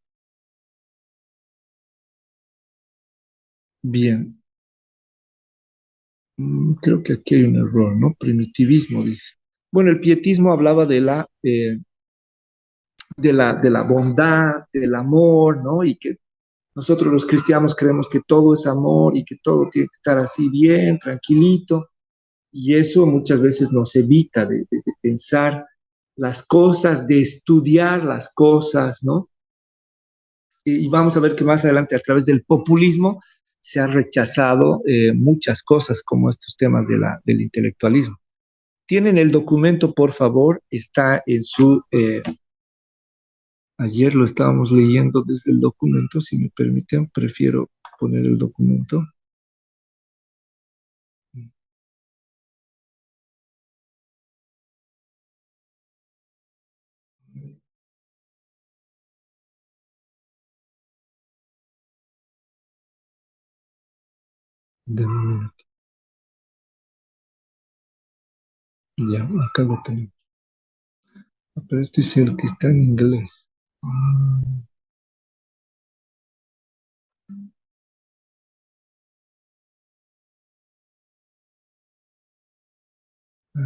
Bien. Creo que aquí hay un error, ¿no? Primitivismo, dice. Bueno, el pietismo hablaba de la bondad, del amor, ¿no? Y que nosotros los cristianos creemos que todo es amor y que todo tiene que estar así bien, tranquilito. Y eso muchas veces nos evita de pensar las cosas, de estudiar las cosas, ¿no? Y vamos a ver que más adelante a través del populismo se ha rechazado muchas cosas como estos temas del intelectualismo. Tienen el documento, por favor, está en su... ayer lo estábamos leyendo desde el documento, si me permiten, prefiero poner el documento. De un minuto. Ya, acá lo tengo. Pero este es el que está en inglés.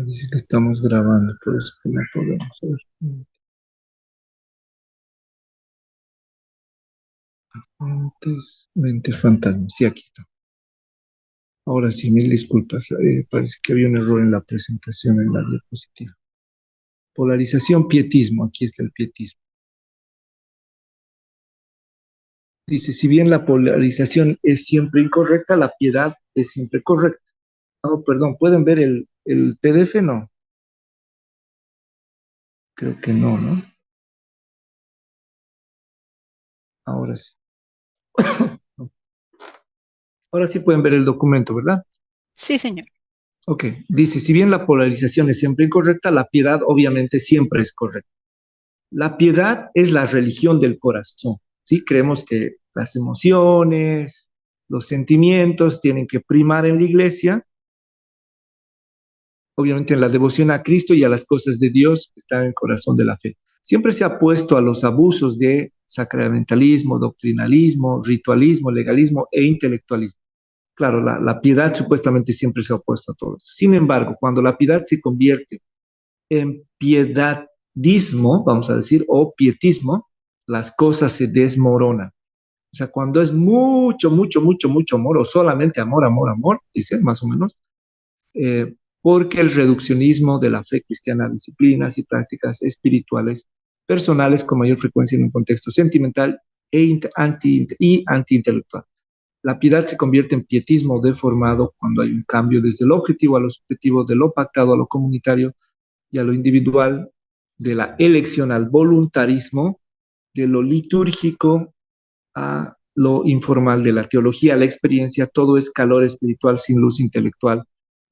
Dice que estamos grabando, por eso que no podemos ver. Mentes fantasmas. Sí, aquí está. Ahora sí, mil disculpas. Parece que había un error en la presentación en la diapositiva. Polarización, pietismo. Aquí está el pietismo. Dice, si bien la polarización es siempre incorrecta, la piedad es siempre correcta. Oh, perdón, ¿pueden ver el PDF? No, creo que no, ¿no? Ahora sí. Ahora sí pueden ver el documento, ¿verdad? Sí, señor. Ok, dice, si bien la polarización es siempre incorrecta, la piedad obviamente siempre es correcta. La piedad es la religión del corazón, ¿sí? Creemos que las emociones, los sentimientos tienen que primar en la iglesia, obviamente en la devoción a Cristo y a las cosas de Dios que están en el corazón de la fe. Siempre se ha puesto a los abusos de sacramentalismo, doctrinalismo, ritualismo, legalismo e intelectualismo. Claro, la piedad supuestamente siempre se ha opuesto a todo eso. Sin embargo, cuando la piedad se convierte en piedadismo, vamos a decir, o pietismo, las cosas se desmoronan. O sea, cuando es mucho, mucho, mucho, mucho amor, o solamente amor, amor, amor, dice más o menos, porque el reduccionismo de la fe cristiana a disciplinas y prácticas espirituales personales con mayor frecuencia en un contexto sentimental y antiintelectual. La piedad se convierte en pietismo deformado cuando hay un cambio desde lo objetivo a lo subjetivo, de lo pactado a lo comunitario y a lo individual, de la elección al voluntarismo, de lo litúrgico a lo informal, de la teología a la experiencia, todo es calor espiritual sin luz intelectual,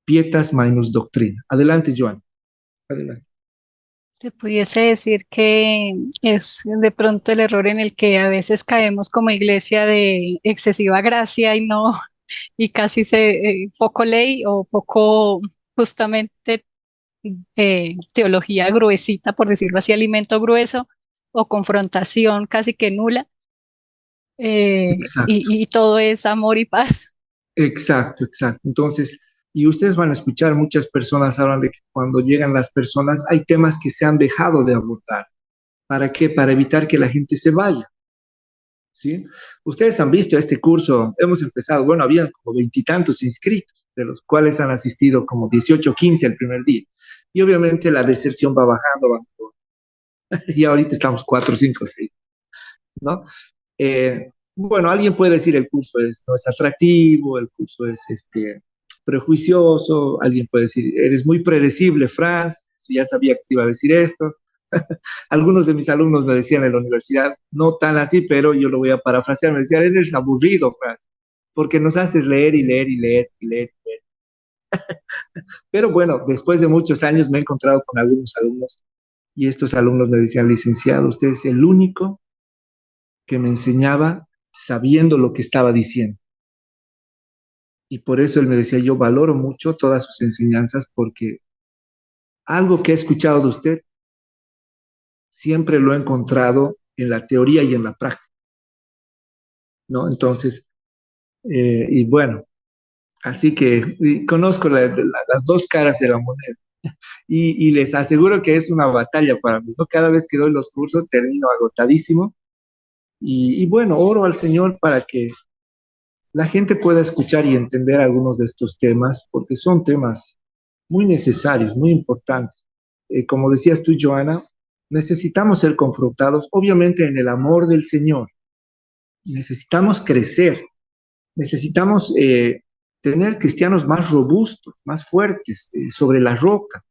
pietas minus doctrina. Adelante, Joan. Adelante. Se pudiese decir que es de pronto el error en el que a veces caemos como iglesia de excesiva gracia y no, y casi poco ley o poco justamente teología gruesita, por decirlo así, alimento grueso o confrontación casi que nula, Exacto, y todo es amor y paz. exacto, exacto. Entonces, y ustedes van a escuchar, muchas personas hablan de que cuando llegan las personas hay temas que se han dejado de abordar. ¿Para qué? Para evitar que la gente se vaya. ¿Sí? Ustedes han visto este curso, hemos empezado, bueno, habían como veintitantos inscritos, de los cuales han asistido como 18 o 15 el primer día. Y obviamente la deserción va bajando, bajando. Y ahorita estamos 4, 5, 6, ¿no? Bueno, alguien puede decir el curso no es atractivo, el curso es prejuicioso, alguien puede decir, eres muy predecible, Franz, ya sabía que se iba a decir esto. Algunos de mis alumnos me decían en la universidad, no tan así, pero yo lo voy a parafrasear, me decían, eres aburrido, Franz, porque nos haces leer y leer y leer y leer y leer. Pero bueno, después de muchos años me he encontrado con algunos alumnos y estos alumnos me decían, licenciado, usted es el único que me enseñaba sabiendo lo que estaba diciendo. Y por eso él me decía, yo valoro mucho todas sus enseñanzas porque algo que he escuchado de usted siempre lo he encontrado en la teoría y en la práctica, ¿no? Entonces, y bueno, así que conozco las dos caras de la moneda y les aseguro que es una batalla para mí, ¿no? Cada vez que doy los cursos termino agotadísimo y bueno, oro al Señor para que la gente pueda escuchar y entender algunos de estos temas, porque son temas muy necesarios, muy importantes. Como decías tú, Joana, necesitamos ser confrontados, obviamente, en el amor del Señor. Necesitamos crecer, necesitamos tener cristianos más robustos, más fuertes, sobre la roca,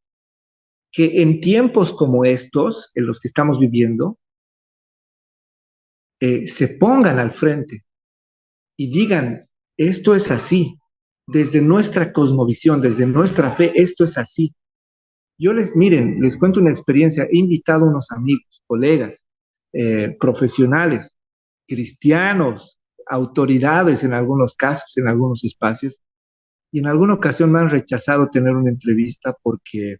que en tiempos como estos, en los que estamos viviendo, se pongan al frente y digan, esto es así, desde nuestra cosmovisión, desde nuestra fe, esto es así. Miren, les cuento una experiencia, he invitado a unos amigos, colegas, profesionales, cristianos, autoridades en algunos casos, en algunos espacios, y en alguna ocasión me han rechazado tener una entrevista porque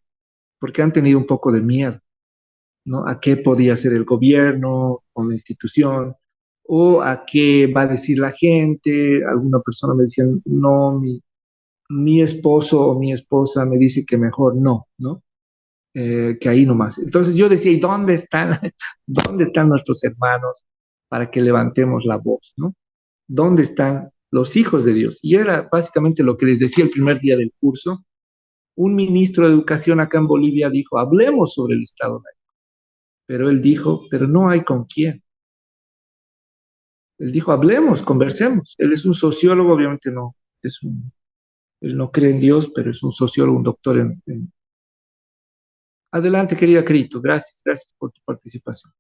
han tenido un poco de miedo, ¿no? A qué podía hacer el gobierno o la institución, o a qué va a decir la gente. Alguna persona me decía, no, mi esposo o mi esposa me dice que mejor no, ¿no? Que ahí nomás. Entonces yo decía, ¿y dónde están, dónde están nuestros hermanos para que levantemos la voz, ¿no? ¿Dónde están los hijos de Dios? Y era básicamente lo que les decía el primer día del curso. Un ministro de educación acá en Bolivia dijo, hablemos sobre el Estado laico. Pero él dijo, pero no hay con quién. Él dijo, hablemos, conversemos. Él es un sociólogo, obviamente no, él no cree en Dios, pero es un sociólogo, un doctor Adelante, querida Crito, gracias por tu participación.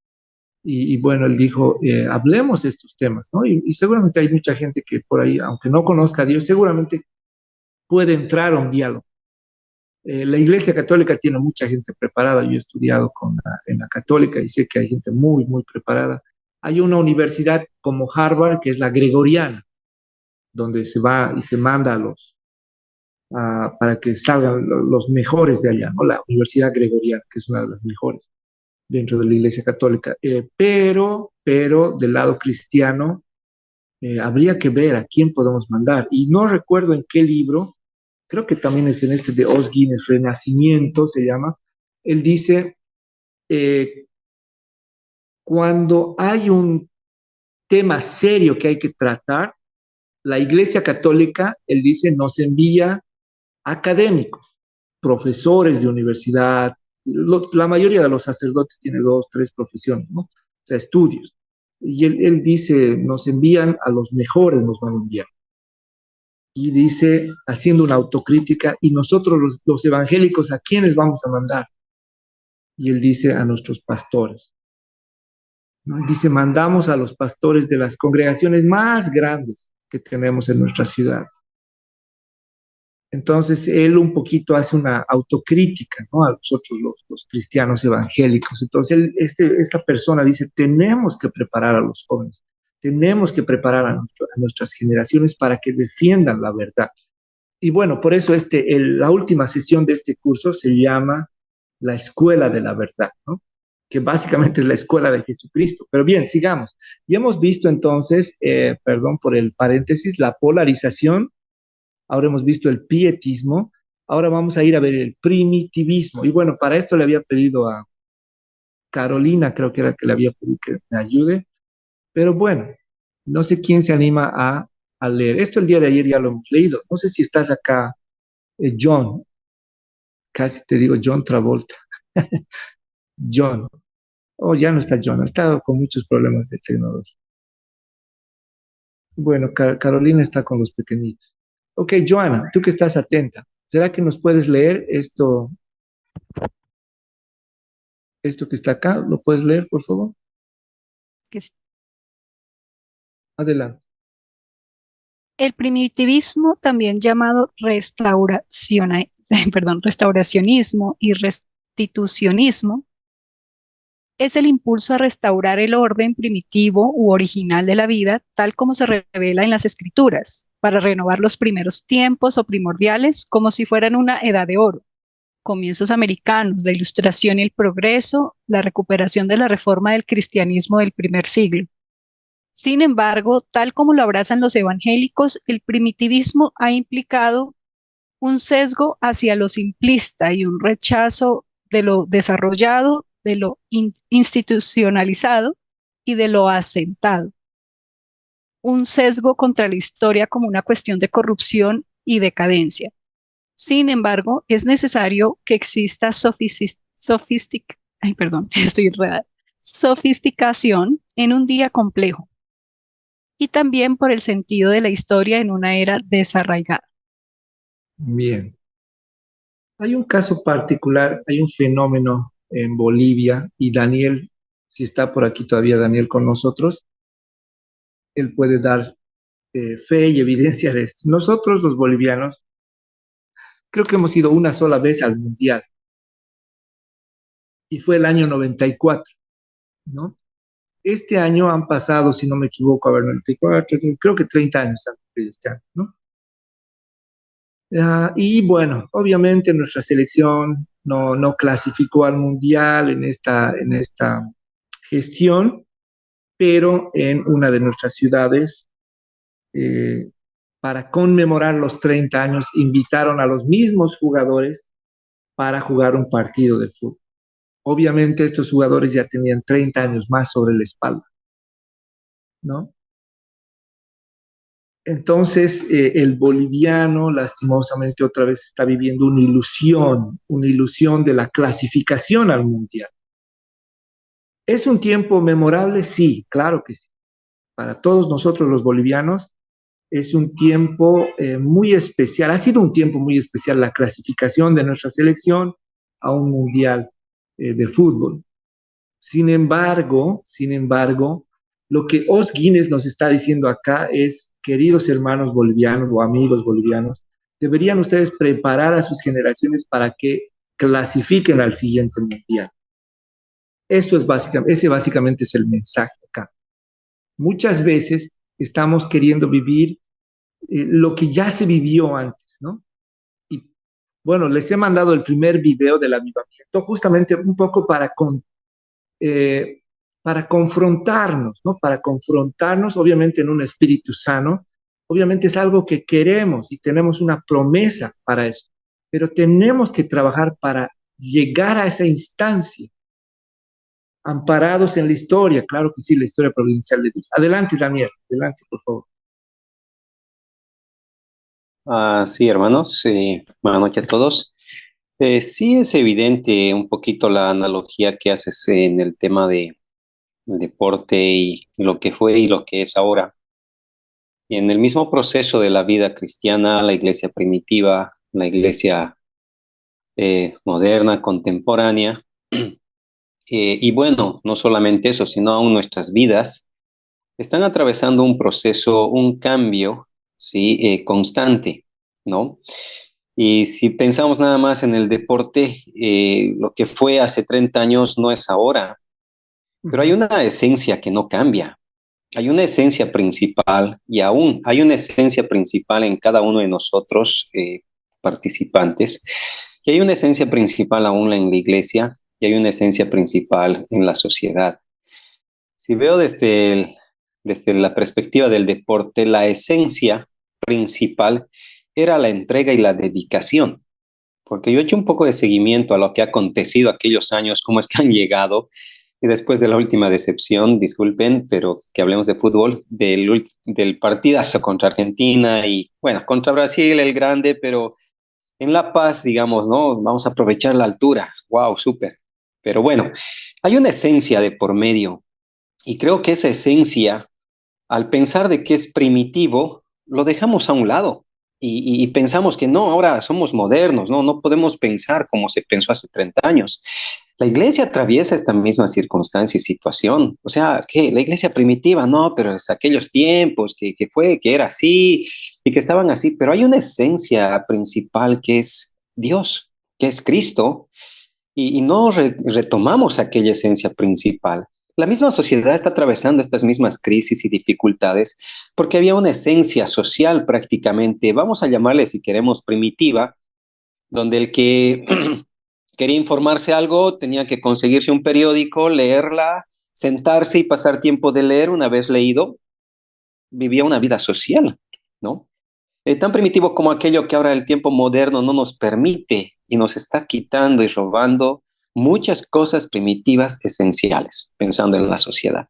Y bueno, él dijo, hablemos de estos temas, ¿no? Y seguramente hay mucha gente que por ahí, aunque no conozca a Dios, seguramente puede entrar a un diálogo. La Iglesia Católica tiene mucha gente preparada. Yo he estudiado en la Católica y sé que hay gente muy, muy preparada. Hay una universidad como Harvard, que es la gregoriana, donde se va y se manda para que salgan los mejores de allá, ¿no? La Universidad Gregoriana, que es una de las mejores dentro de la Iglesia Católica. Pero del lado cristiano, habría que ver a quién podemos mandar. Y no recuerdo en qué libro, creo que también es en este de Os Guinness, Renacimiento se llama. Él dice, eh, cuando hay un tema serio que hay que tratar, la Iglesia Católica, él dice, nos envía académicos, profesores de universidad. La mayoría de los sacerdotes tiene dos, tres profesiones, ¿no? O sea, estudios. Y él dice, nos envían a los mejores, nos van a enviar. Y dice, haciendo una autocrítica, y nosotros los evangélicos, ¿a quiénes vamos a mandar? Y él dice, a nuestros pastores, ¿no? Él dice, mandamos a los pastores de las congregaciones más grandes que tenemos en nuestra ciudad. Entonces, él un poquito hace una autocrítica, ¿no? A nosotros los cristianos evangélicos. Entonces, esta persona dice, tenemos que preparar a los jóvenes, tenemos que preparar a nuestras generaciones para que defiendan la verdad. Y bueno, por eso la última sesión de este curso se llama la Escuela de la Verdad, ¿no? Que básicamente es la escuela de Jesucristo. Pero bien, sigamos. Ya hemos visto entonces, perdón por el paréntesis, la polarización. Ahora hemos visto el pietismo, ahora vamos a ir a ver el primitivismo. Y bueno, para esto le había pedido a Carolina, creo que era que le había pedido que me ayude, pero bueno, no sé quién se anima a leer. Esto el día de ayer ya lo hemos leído. No sé si estás acá, John, casi te digo John Travolta. John, oh, ya no está John, ha estado con muchos problemas de tecnología. Bueno, Carolina está con los pequeñitos. Ok, Joana, tú que estás atenta, ¿será que nos puedes leer esto que está acá? ¿Lo puedes leer, por favor? Que es- Adelante. El primitivismo, también llamado restauracionismo y restitucionismo, es el impulso a restaurar el orden primitivo u original de la vida, tal como se revela en las escrituras, para renovar los primeros tiempos o primordiales como si fueran una edad de oro. Comienzos americanos, la Ilustración y el progreso, la recuperación de la reforma del cristianismo del primer siglo. Sin embargo, tal como lo abrazan los evangélicos, el primitivismo ha implicado un sesgo hacia lo simplista y un rechazo de lo desarrollado, de lo institucionalizado y de lo asentado. Un sesgo contra la historia como una cuestión de corrupción y decadencia. Sin embargo, es necesario que exista estoy enredada, sofisticación en un día complejo y también por el sentido de la historia en una era desarraigada. Bien. Hay un caso particular, hay un fenómeno en Bolivia y Daniel, si está por aquí todavía Daniel con nosotros, él puede dar fe y evidencia de esto. Nosotros los bolivianos creo que hemos ido una sola vez al Mundial y fue el año 94, ¿no? Este año han pasado, si no me equivoco, a ver, 94, creo que 30 años han cumplido este año, ¿no? Y bueno, obviamente nuestra selección no clasificó al Mundial en esta gestión, pero en una de nuestras ciudades, eh, para conmemorar los 30 años, invitaron a los mismos jugadores para jugar un partido de fútbol. Obviamente estos jugadores ya tenían 30 años más sobre la espalda, ¿no? Entonces, el boliviano, lastimosamente, otra vez está viviendo una ilusión de la clasificación al mundial. ¿Es un tiempo memorable? Sí, claro que sí. Para todos nosotros los bolivianos es un tiempo muy especial. Ha sido un tiempo muy especial la clasificación de nuestra selección a un mundial de fútbol. Sin embargo, lo que Os Guinness nos está diciendo acá es, queridos hermanos bolivianos o amigos bolivianos, deberían ustedes preparar a sus generaciones para que clasifiquen al siguiente mundial. Esto es básicamente, ese básicamente es el mensaje acá. Muchas veces estamos queriendo vivir lo que ya se vivió antes, ¿no? Y bueno, les he mandado el primer video del avivamiento justamente un poco para confrontarnos, ¿no? Para confrontarnos, obviamente en un espíritu sano. Obviamente es algo que queremos y tenemos una promesa para eso, pero tenemos que trabajar para llegar a esa instancia, amparados en la historia, claro que sí, la historia providencial de Dios. Adelante, Daniel, adelante, por favor. Sí, hermanos, buenas noches a todos. Sí es evidente un poquito la analogía que haces en el tema de el deporte y lo que fue y lo que es ahora. Y en el mismo proceso de la vida cristiana, la iglesia primitiva, la iglesia moderna, contemporánea, y bueno, no solamente eso, sino aún nuestras vidas están atravesando un proceso, un cambio, ¿sí? Constante, ¿no? Y si pensamos nada más en el deporte, lo que fue hace 30 años no es ahora, pero hay una esencia que no cambia. Hay una esencia principal y aún hay una esencia principal en cada uno de nosotros, participantes, y hay una esencia principal aún en la iglesia y hay una esencia principal en la sociedad. Si veo desde la perspectiva del deporte, la esencia principal era la entrega y la dedicación, porque yo he hecho un poco de seguimiento a lo que ha acontecido aquellos años, cómo es que han llegado, y después de la última decepción, disculpen, pero que hablemos de fútbol, del partidazo contra Argentina y, bueno, contra Brasil, el grande, pero en La Paz, digamos, ¿no? Vamos a aprovechar la altura. Wow, súper. Pero bueno, hay una esencia de por medio y creo que esa esencia, al pensar de que es primitivo, lo dejamos a un lado y pensamos que no, ahora somos modernos, no, no podemos pensar como se pensó hace 30 años. La iglesia atraviesa esta misma circunstancia y situación. O sea, que la iglesia primitiva, no, pero es aquellos tiempos que era así y que estaban así, pero hay una esencia principal que es Dios, que es Cristo, y no retomamos aquella esencia principal. La misma sociedad está atravesando estas mismas crisis y dificultades porque había una esencia social prácticamente, vamos a llamarle si queremos primitiva, donde el que quería informarse algo tenía que conseguirse un periódico, leerla, sentarse y pasar tiempo de leer. Una vez leído, vivía una vida social, ¿no? Tan primitivo como aquello que ahora el tiempo moderno no nos permite y nos está quitando y robando muchas cosas primitivas esenciales, pensando en la sociedad.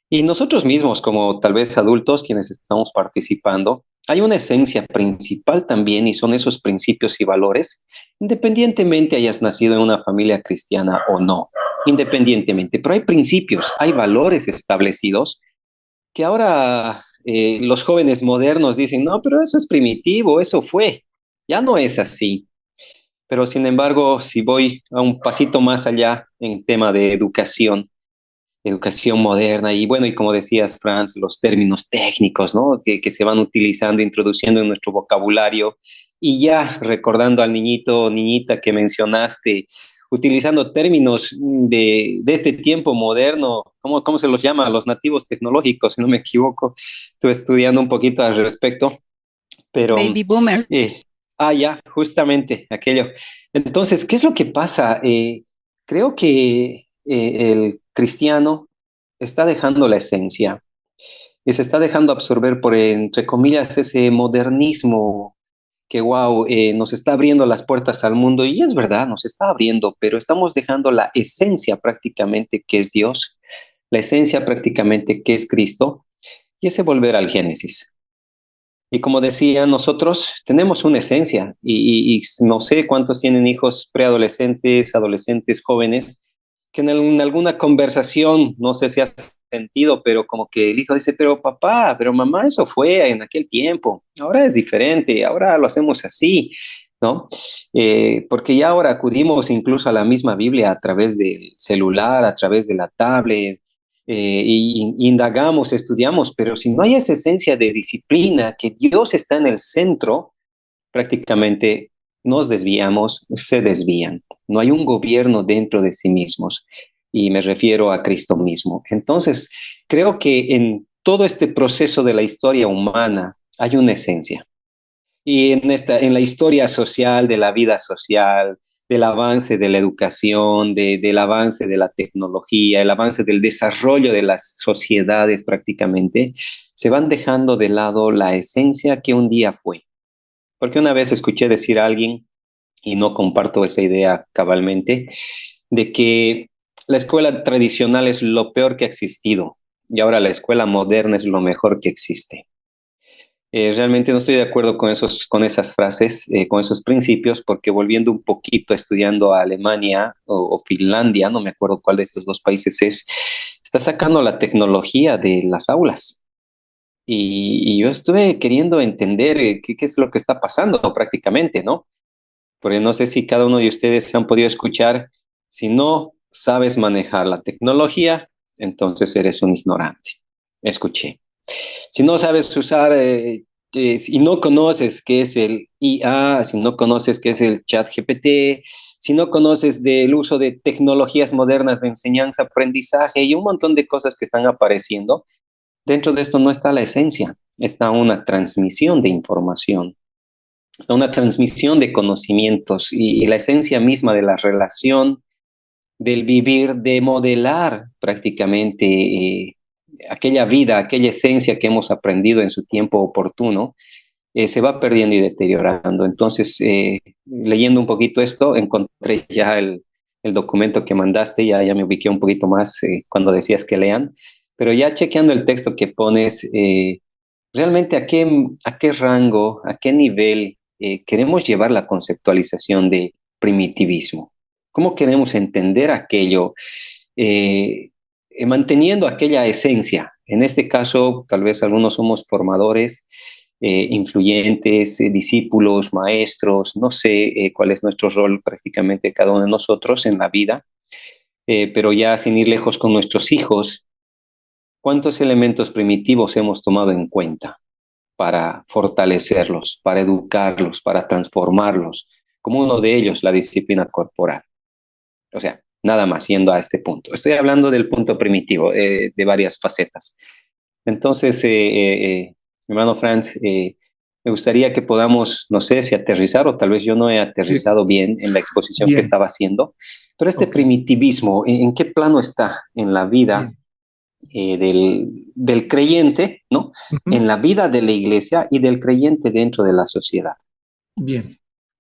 Y nosotros mismos, como tal vez adultos, quienes estamos participando, hay una esencia principal también y son esos principios y valores, independientemente hayas nacido en una familia cristiana o no, independientemente, pero hay principios, hay valores establecidos que ahora los jóvenes modernos dicen, no, pero eso es primitivo, eso fue, ya no es así. Pero sin embargo, si voy a un pasito más allá en tema de educación moderna y bueno, y como decías, Franz, los términos técnicos, ¿no? Que se van utilizando, introduciendo en nuestro vocabulario y ya recordando al niñito o niñita que mencionaste, utilizando términos de este tiempo moderno, ¿cómo se los llama? Los nativos tecnológicos, si no me equivoco. Estuve estudiando un poquito al respecto, pero Baby boomer. ya, justamente aquello. Entonces, ¿qué es lo que pasa? Creo que el cristiano está dejando la esencia y se está dejando absorber por, entre comillas, ese modernismo que, wow, nos está abriendo las puertas al mundo. Y es verdad, nos está abriendo, pero estamos dejando la esencia prácticamente que es Dios, la esencia prácticamente que es Cristo, y ese volver al Génesis. Y como decía, nosotros tenemos una esencia y no sé cuántos tienen hijos preadolescentes, adolescentes, jóvenes, que en alguna conversación, no sé si has sentido, pero como que el hijo dice, pero papá, pero mamá, eso fue en aquel tiempo, ahora es diferente, ahora lo hacemos así, ¿no? Porque ya ahora acudimos incluso a la misma Biblia a través del celular, a través de la tablet, y indagamos, estudiamos, pero si no hay esa esencia de disciplina, que Dios está en el centro, prácticamente nos desviamos, se desvían. No hay un gobierno dentro de sí mismos, y me refiero a Cristo mismo. Entonces, creo que en todo este proceso de la historia humana hay una esencia. Y en la historia social, de la vida social, del avance de la educación, del avance de la tecnología, el avance del desarrollo de las sociedades prácticamente, se van dejando de lado la esencia que un día fue. Porque una vez escuché decir a alguien, y no comparto esa idea cabalmente, de que la escuela tradicional es lo peor que ha existido y ahora la escuela moderna es lo mejor que existe. Realmente no estoy de acuerdo con esas frases, con esos principios, porque volviendo un poquito estudiando a Alemania o Finlandia, no me acuerdo cuál de estos dos países es, está sacando la tecnología de las aulas. Y yo estuve queriendo entender qué es lo que está pasando prácticamente, ¿no? Porque no sé si cada uno de ustedes se han podido escuchar, si no sabes manejar la tecnología, entonces eres un ignorante. Escuché. Si no sabes usar, si no conoces qué es el IA, si no conoces qué es el chat GPT, si no conoces del uso de tecnologías modernas de enseñanza, aprendizaje y un montón de cosas que están apareciendo, dentro de esto no está la esencia, está una transmisión de información, está una transmisión de conocimientos y la esencia misma de la relación, del vivir, de modelar prácticamente aquella vida, aquella esencia que hemos aprendido en su tiempo oportuno, se va perdiendo y deteriorando. Entonces, leyendo un poquito esto, encontré ya el documento que mandaste, ya me ubiqué un poquito más cuando decías que lean, pero ya chequeando el texto que pones, realmente a qué rango, a qué nivel queremos llevar la conceptualización de primitivismo. ¿Cómo queremos entender aquello, manteniendo aquella esencia? En este caso, tal vez algunos somos formadores, influyentes, discípulos, maestros, no sé cuál es nuestro rol prácticamente cada uno de nosotros en la vida, pero ya sin ir lejos con nuestros hijos, ¿cuántos elementos primitivos hemos tomado en cuenta para fortalecerlos, para educarlos, para transformarlos? Como uno de ellos, la disciplina corporal. O sea, nada más yendo a este punto. Estoy hablando del punto primitivo, de varias facetas. Entonces, hermano Franz, me gustaría que podamos, no sé si aterrizar, o tal vez yo no he aterrizado Sí, bien en la exposición que bien, estaba haciendo, pero este ok, primitivismo, ¿en qué plano está en la vida bien. del creyente, ¿no? En Ujú. la vida de la iglesia y del creyente dentro de la sociedad? Bien,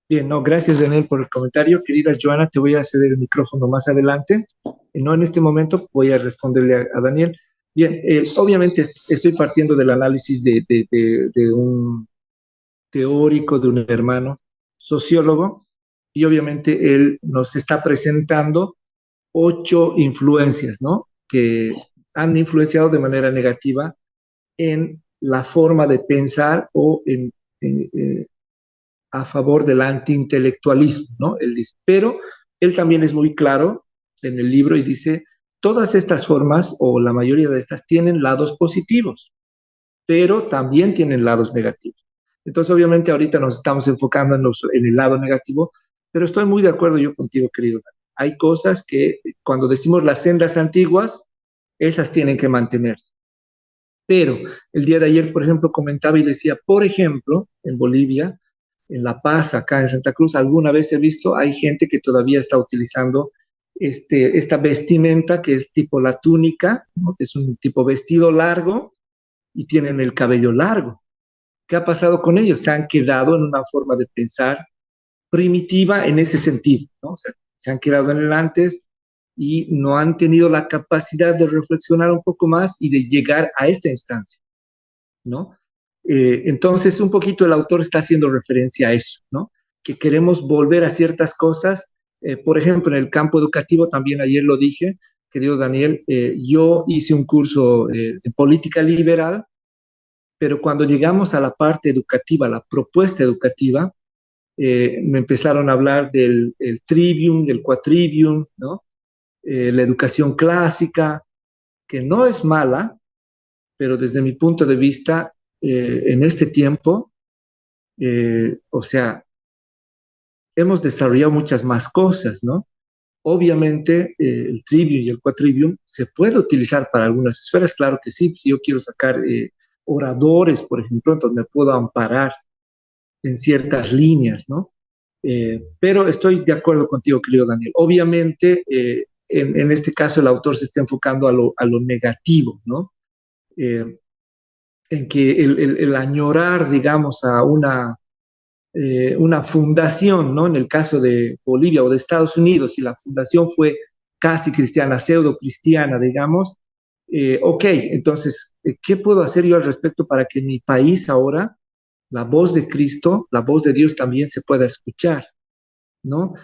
bien, no, gracias Daniel por el comentario. Querida Joana, te voy a ceder el micrófono más adelante. No en este momento, voy a responderle a Daniel. Bien, obviamente estoy partiendo del análisis de un teórico, de un hermano sociólogo, y obviamente él nos está presentando 8 influencias, ¿no? Que han influenciado de manera negativa en la forma de pensar o en, a favor del antiintelectualismo, ¿no? Él dice, pero él también es muy claro en el libro y dice, todas estas formas o la mayoría de estas tienen lados positivos, pero también tienen lados negativos. Entonces, obviamente, ahorita nos estamos enfocando en el lado negativo, pero estoy muy de acuerdo yo contigo, querido. Hay cosas que cuando decimos las sendas antiguas, esas tienen que mantenerse. Pero el día de ayer, por ejemplo, comentaba y decía, por ejemplo, en Bolivia, en La Paz, acá en Santa Cruz, alguna vez he visto, hay gente que todavía está utilizando esta vestimenta que es tipo la túnica, ¿no? Que es un tipo vestido largo y tienen el cabello largo. ¿Qué ha pasado con ellos? Se han quedado en una forma de pensar primitiva en ese sentido, ¿no? O sea, se han quedado en el antes y no han tenido la capacidad de reflexionar un poco más y de llegar a esta instancia, ¿no? Entonces, un poquito el autor está haciendo referencia a eso, ¿no? Que queremos volver a ciertas cosas. Por ejemplo, en el campo educativo, también ayer lo dije, querido Daniel, yo hice un curso de política liberal, pero cuando llegamos a la parte educativa, la propuesta educativa, Me empezaron a hablar del el trivium, del quadrivium, ¿no? La educación clásica, que no es mala, pero desde mi punto de vista, en este tiempo, o sea, hemos desarrollado muchas más cosas, ¿no? Obviamente, el trivium y el quadrivium se puede utilizar para algunas esferas, claro que sí. Si yo quiero sacar oradores, por ejemplo, entonces me puedo amparar en ciertas líneas, ¿no? Pero estoy de acuerdo contigo, querido Daniel. Obviamente, en este caso, el autor se está enfocando a lo negativo, ¿no? Eh, en que el añorar, digamos, a una fundación, ¿no? En el caso de Bolivia o de Estados Unidos, si la fundación fue casi cristiana, pseudo cristiana, digamos, ok, entonces, ¿qué puedo hacer yo al respecto para que en mi país ahora la voz de Cristo, la voz de Dios también se pueda escuchar, ¿no?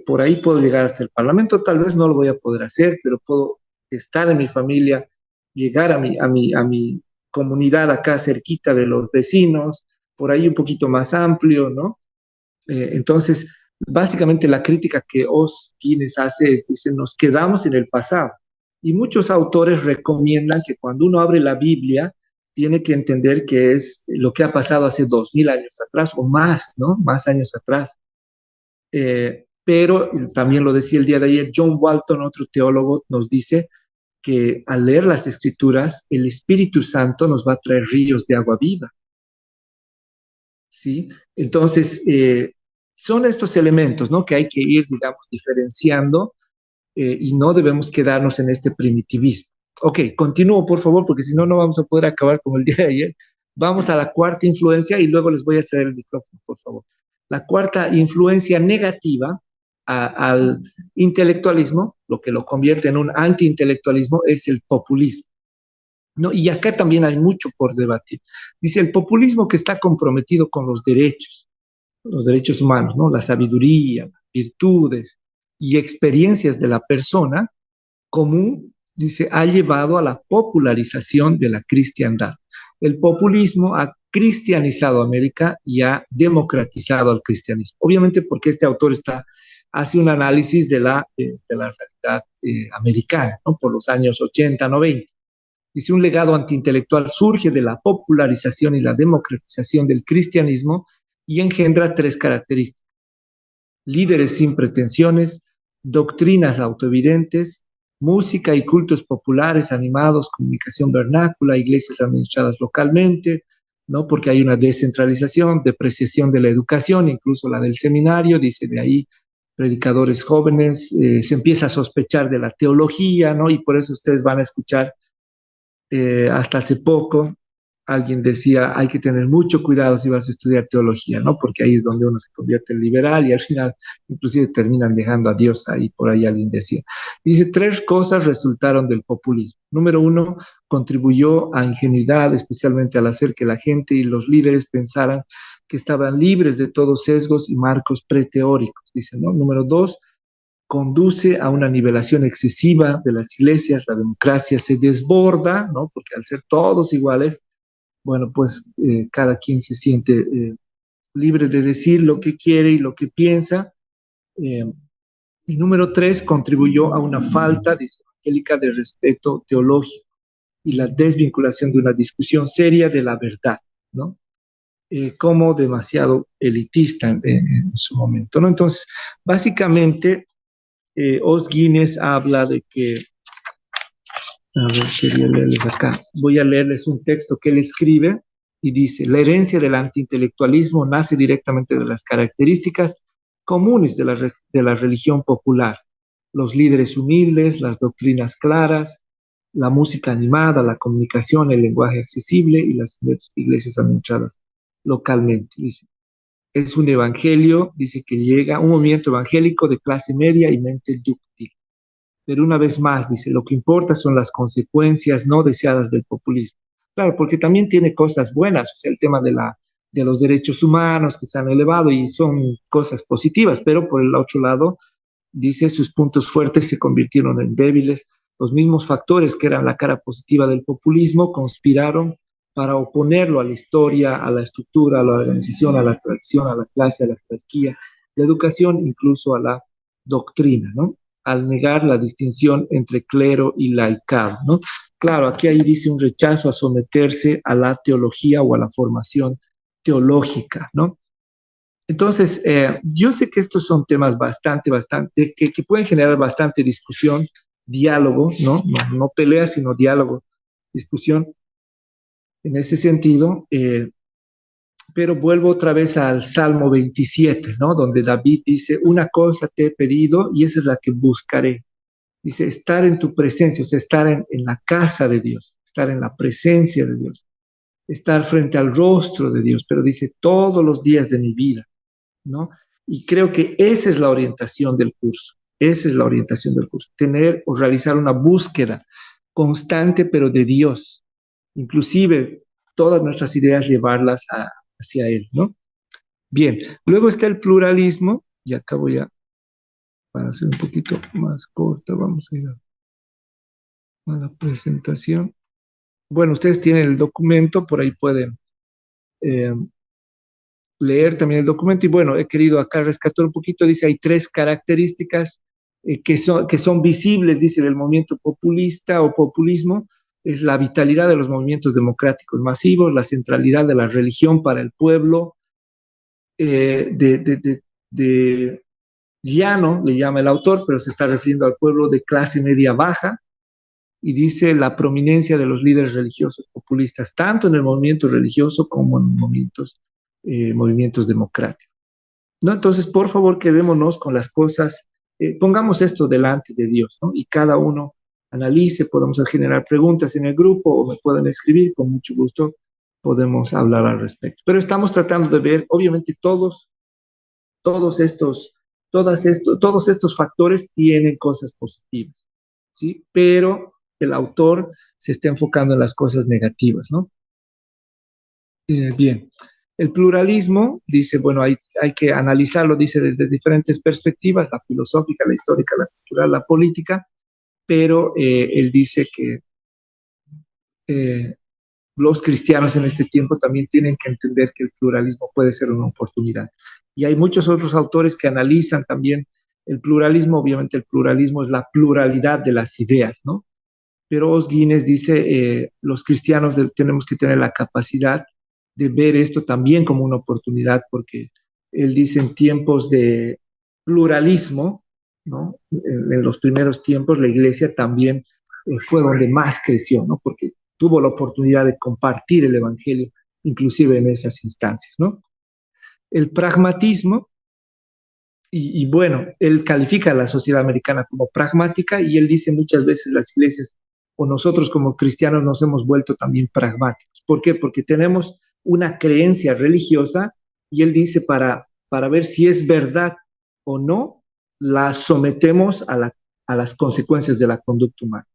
Por ahí puedo llegar hasta el Parlamento, tal vez no lo voy a poder hacer, pero puedo estar en mi familia, llegar a mi comunidad acá cerquita de los vecinos, por ahí un poquito más amplio, ¿no? Entonces, básicamente la crítica que Os Guinness hace es, dice, nos quedamos en el pasado. Y muchos autores recomiendan que cuando uno abre la Biblia, tiene que entender que es lo que ha pasado hace 2000 años atrás o más, ¿no? Más años atrás. Pero también lo decía el día de ayer, John Walton, otro teólogo, nos dice que al leer las escrituras, el Espíritu Santo nos va a traer ríos de agua viva, ¿sí? Entonces, son estos elementos, ¿no? Que hay que ir, digamos, diferenciando y no debemos quedarnos en este primitivismo. Ok, continúo, por favor, porque si no, no vamos a poder acabar como el día de ayer. Vamos a la cuarta influencia y luego les voy a ceder el micrófono, por favor. La cuarta influencia negativa al intelectualismo, lo que lo convierte en un antiintelectualismo, es el populismo, ¿no? Y acá también hay mucho por debatir. Dice, el populismo que está comprometido con los derechos humanos, ¿no? La sabiduría, virtudes y experiencias de la persona común, dice, ha llevado a la popularización de la cristiandad. El populismo ha cristianizado América y ha democratizado al cristianismo. Obviamente porque este autor hace un análisis de la realidad americana, ¿no? Por los años 80, 90. Dice, un legado antiintelectual surge de la popularización y la democratización del cristianismo y engendra tres características: líderes sin pretensiones, doctrinas autoevidentes, música y cultos populares animados, comunicación vernácula, iglesias administradas localmente, ¿no? Porque hay una descentralización, depreciación de la educación, incluso la del seminario, dice de ahí, predicadores jóvenes, se empieza a sospechar de la teología, ¿no? Y por eso ustedes van a escuchar hasta hace poco alguien decía, hay que tener mucho cuidado si vas a estudiar teología, ¿no? Porque ahí es donde uno se convierte en liberal y al final inclusive terminan dejando a Dios ahí, por ahí alguien decía. Dice, tres cosas resultaron del populismo. Número uno, contribuyó a ingenuidad, especialmente al hacer que la gente y los líderes pensaran que estaban libres de todos sesgos y marcos preteóricos, dice, ¿no? Número dos, conduce a una nivelación excesiva de las iglesias, la democracia se desborda, ¿no? Porque al ser todos iguales, bueno, pues cada quien se siente libre de decir lo que quiere y lo que piensa. Eh, y número tres, contribuyó a una falta, dice Angélica, de respeto teológico y la desvinculación de una discusión seria de la verdad, ¿no? Como demasiado elitista en su momento, ¿no? Entonces, básicamente, Os Guinness habla de que, a ver, quería leerles acá, voy a leerles un texto que él escribe y dice, la herencia del antiintelectualismo nace directamente de las características comunes de la religión popular, los líderes humildes, las doctrinas claras, la música animada, la comunicación, el lenguaje accesible y las iglesias administradas localmente, dice. Es un evangelio, dice que llega un movimiento evangélico de clase media y mente dúctil. Pero una vez más, dice, lo que importa son las consecuencias no deseadas del populismo. Claro, porque también tiene cosas buenas, o sea, el tema de los derechos humanos que se han elevado y son cosas positivas, pero por el otro lado, dice, sus puntos fuertes se convirtieron en débiles. Los mismos factores que eran la cara positiva del populismo conspiraron para oponerlo a la historia, a la estructura, a la organización, a la tradición, a la clase, a la jerarquía, la educación, incluso a la doctrina, ¿no? Al negar la distinción entre clero y laicado, ¿no? Claro, aquí ahí dice un rechazo a someterse a la teología o a la formación teológica, ¿no? Entonces, yo sé que estos son temas bastante, que pueden generar bastante discusión, diálogo, ¿no? No pelea, sino diálogo, discusión en ese sentido, pero vuelvo otra vez al Salmo 27, ¿no? Donde David dice, una cosa te he pedido y esa es la que buscaré. Dice, estar en tu presencia, o sea, estar en la casa de Dios, estar en la presencia de Dios, estar frente al rostro de Dios, pero dice, todos los días de mi vida, ¿no? Y creo que esa es la orientación del curso, esa es la orientación del curso, tener o realizar una búsqueda constante, pero de Dios, inclusive todas nuestras ideas llevarlas hacia Él, ¿no? Bien, luego está el pluralismo, y acabo ya para hacer un poquito más corta, vamos a ir a la presentación. Bueno, ustedes tienen el documento, por ahí pueden eh, leer también el documento y bueno, he querido acá rescatar un poquito, dice, hay tres características que son visibles, dice, del movimiento populista o populismo, es la vitalidad de los movimientos democráticos masivos, la centralidad de la religión para el pueblo, de llano, le llama el autor, pero se está refiriendo al pueblo de clase media baja, y dice la prominencia de los líderes religiosos populistas, tanto en el movimiento religioso como en movimientos democráticos. ¿No? Entonces, por favor, quedémonos con las cosas, pongamos esto delante de Dios, ¿no? Y cada uno analice, podemos generar preguntas en el grupo o me pueden escribir, con mucho gusto podemos hablar al respecto. Pero estamos tratando de ver, obviamente, todos estos, todos estos factores tienen cosas positivas, ¿sí? Pero el autor se está enfocando en las cosas negativas, ¿no? Bien, el pluralismo, dice, bueno, hay que analizarlo, dice, desde diferentes perspectivas, la filosófica, la histórica, la cultural, la política, pero él dice que eh, los cristianos en este tiempo también tienen que entender que el pluralismo puede ser una oportunidad. Y hay muchos otros autores que analizan también el pluralismo, obviamente el pluralismo es la pluralidad de las ideas, ¿no? Pero Os Guinness dice, los cristianos tenemos que tener la capacidad de ver esto también como una oportunidad, porque él dice en tiempos de pluralismo, ¿no? En los primeros tiempos la iglesia también fue donde más creció, ¿no? Porque tuvo la oportunidad de compartir el evangelio, inclusive en esas instancias, ¿no? El pragmatismo, y bueno, él califica a la sociedad americana como pragmática y él dice muchas veces las iglesias o nosotros como cristianos nos hemos vuelto también pragmáticos. ¿Por qué? Porque tenemos una creencia religiosa y él dice para ver si es verdad o no, la sometemos a las consecuencias de la conducta humana.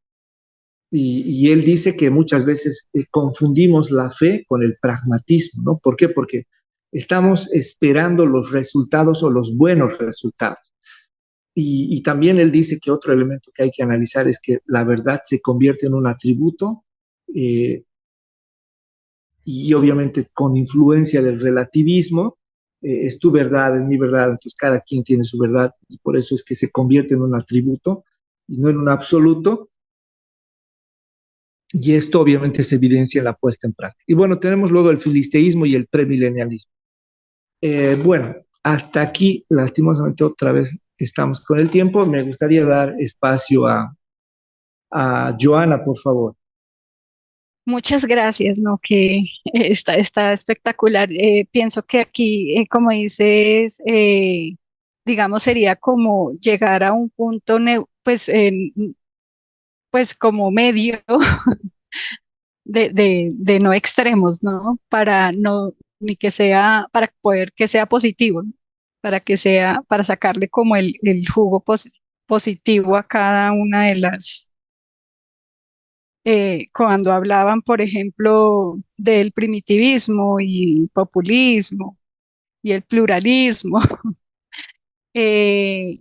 Y él dice que muchas veces confundimos la fe con el pragmatismo, ¿no? ¿Por qué? Porque estamos esperando los resultados o los buenos resultados. Y también él dice que otro elemento que hay que analizar es que la verdad se convierte en un atributo eh, y obviamente con influencia del relativismo, es tu verdad, es mi verdad, entonces cada quien tiene su verdad y por eso es que se convierte en un atributo y no en un absoluto. Y esto obviamente se evidencia en la puesta en práctica. Y bueno, tenemos luego el filisteísmo y el premilenialismo. Bueno, hasta aquí, lastimosamente, otra vez estamos con el tiempo. Me gustaría dar espacio a Joana, por favor. Muchas gracias, ¿no? Que está espectacular. Pienso que aquí, como dices, digamos, sería como llegar a un punto, pues, pues como medio de no extremos, ¿no? Para no, ni que sea, para poder que sea positivo, ¿no? Para que sea, para sacarle como el jugo positivo a cada una de las, cuando hablaban, por ejemplo, del primitivismo y populismo y el pluralismo, eh,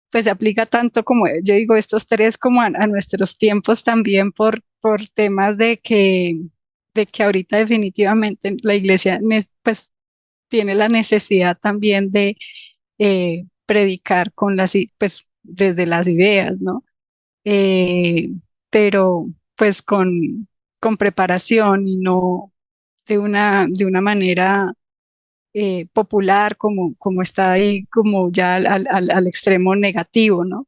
pues se aplica tanto como, yo digo, estos tres como a nuestros tiempos también por temas de que ahorita definitivamente la iglesia pues tiene la necesidad también de predicar con pues desde las ideas, ¿no? Eh, pero pues con preparación y no de una manera popular como está ahí, como ya al extremo negativo, ¿no?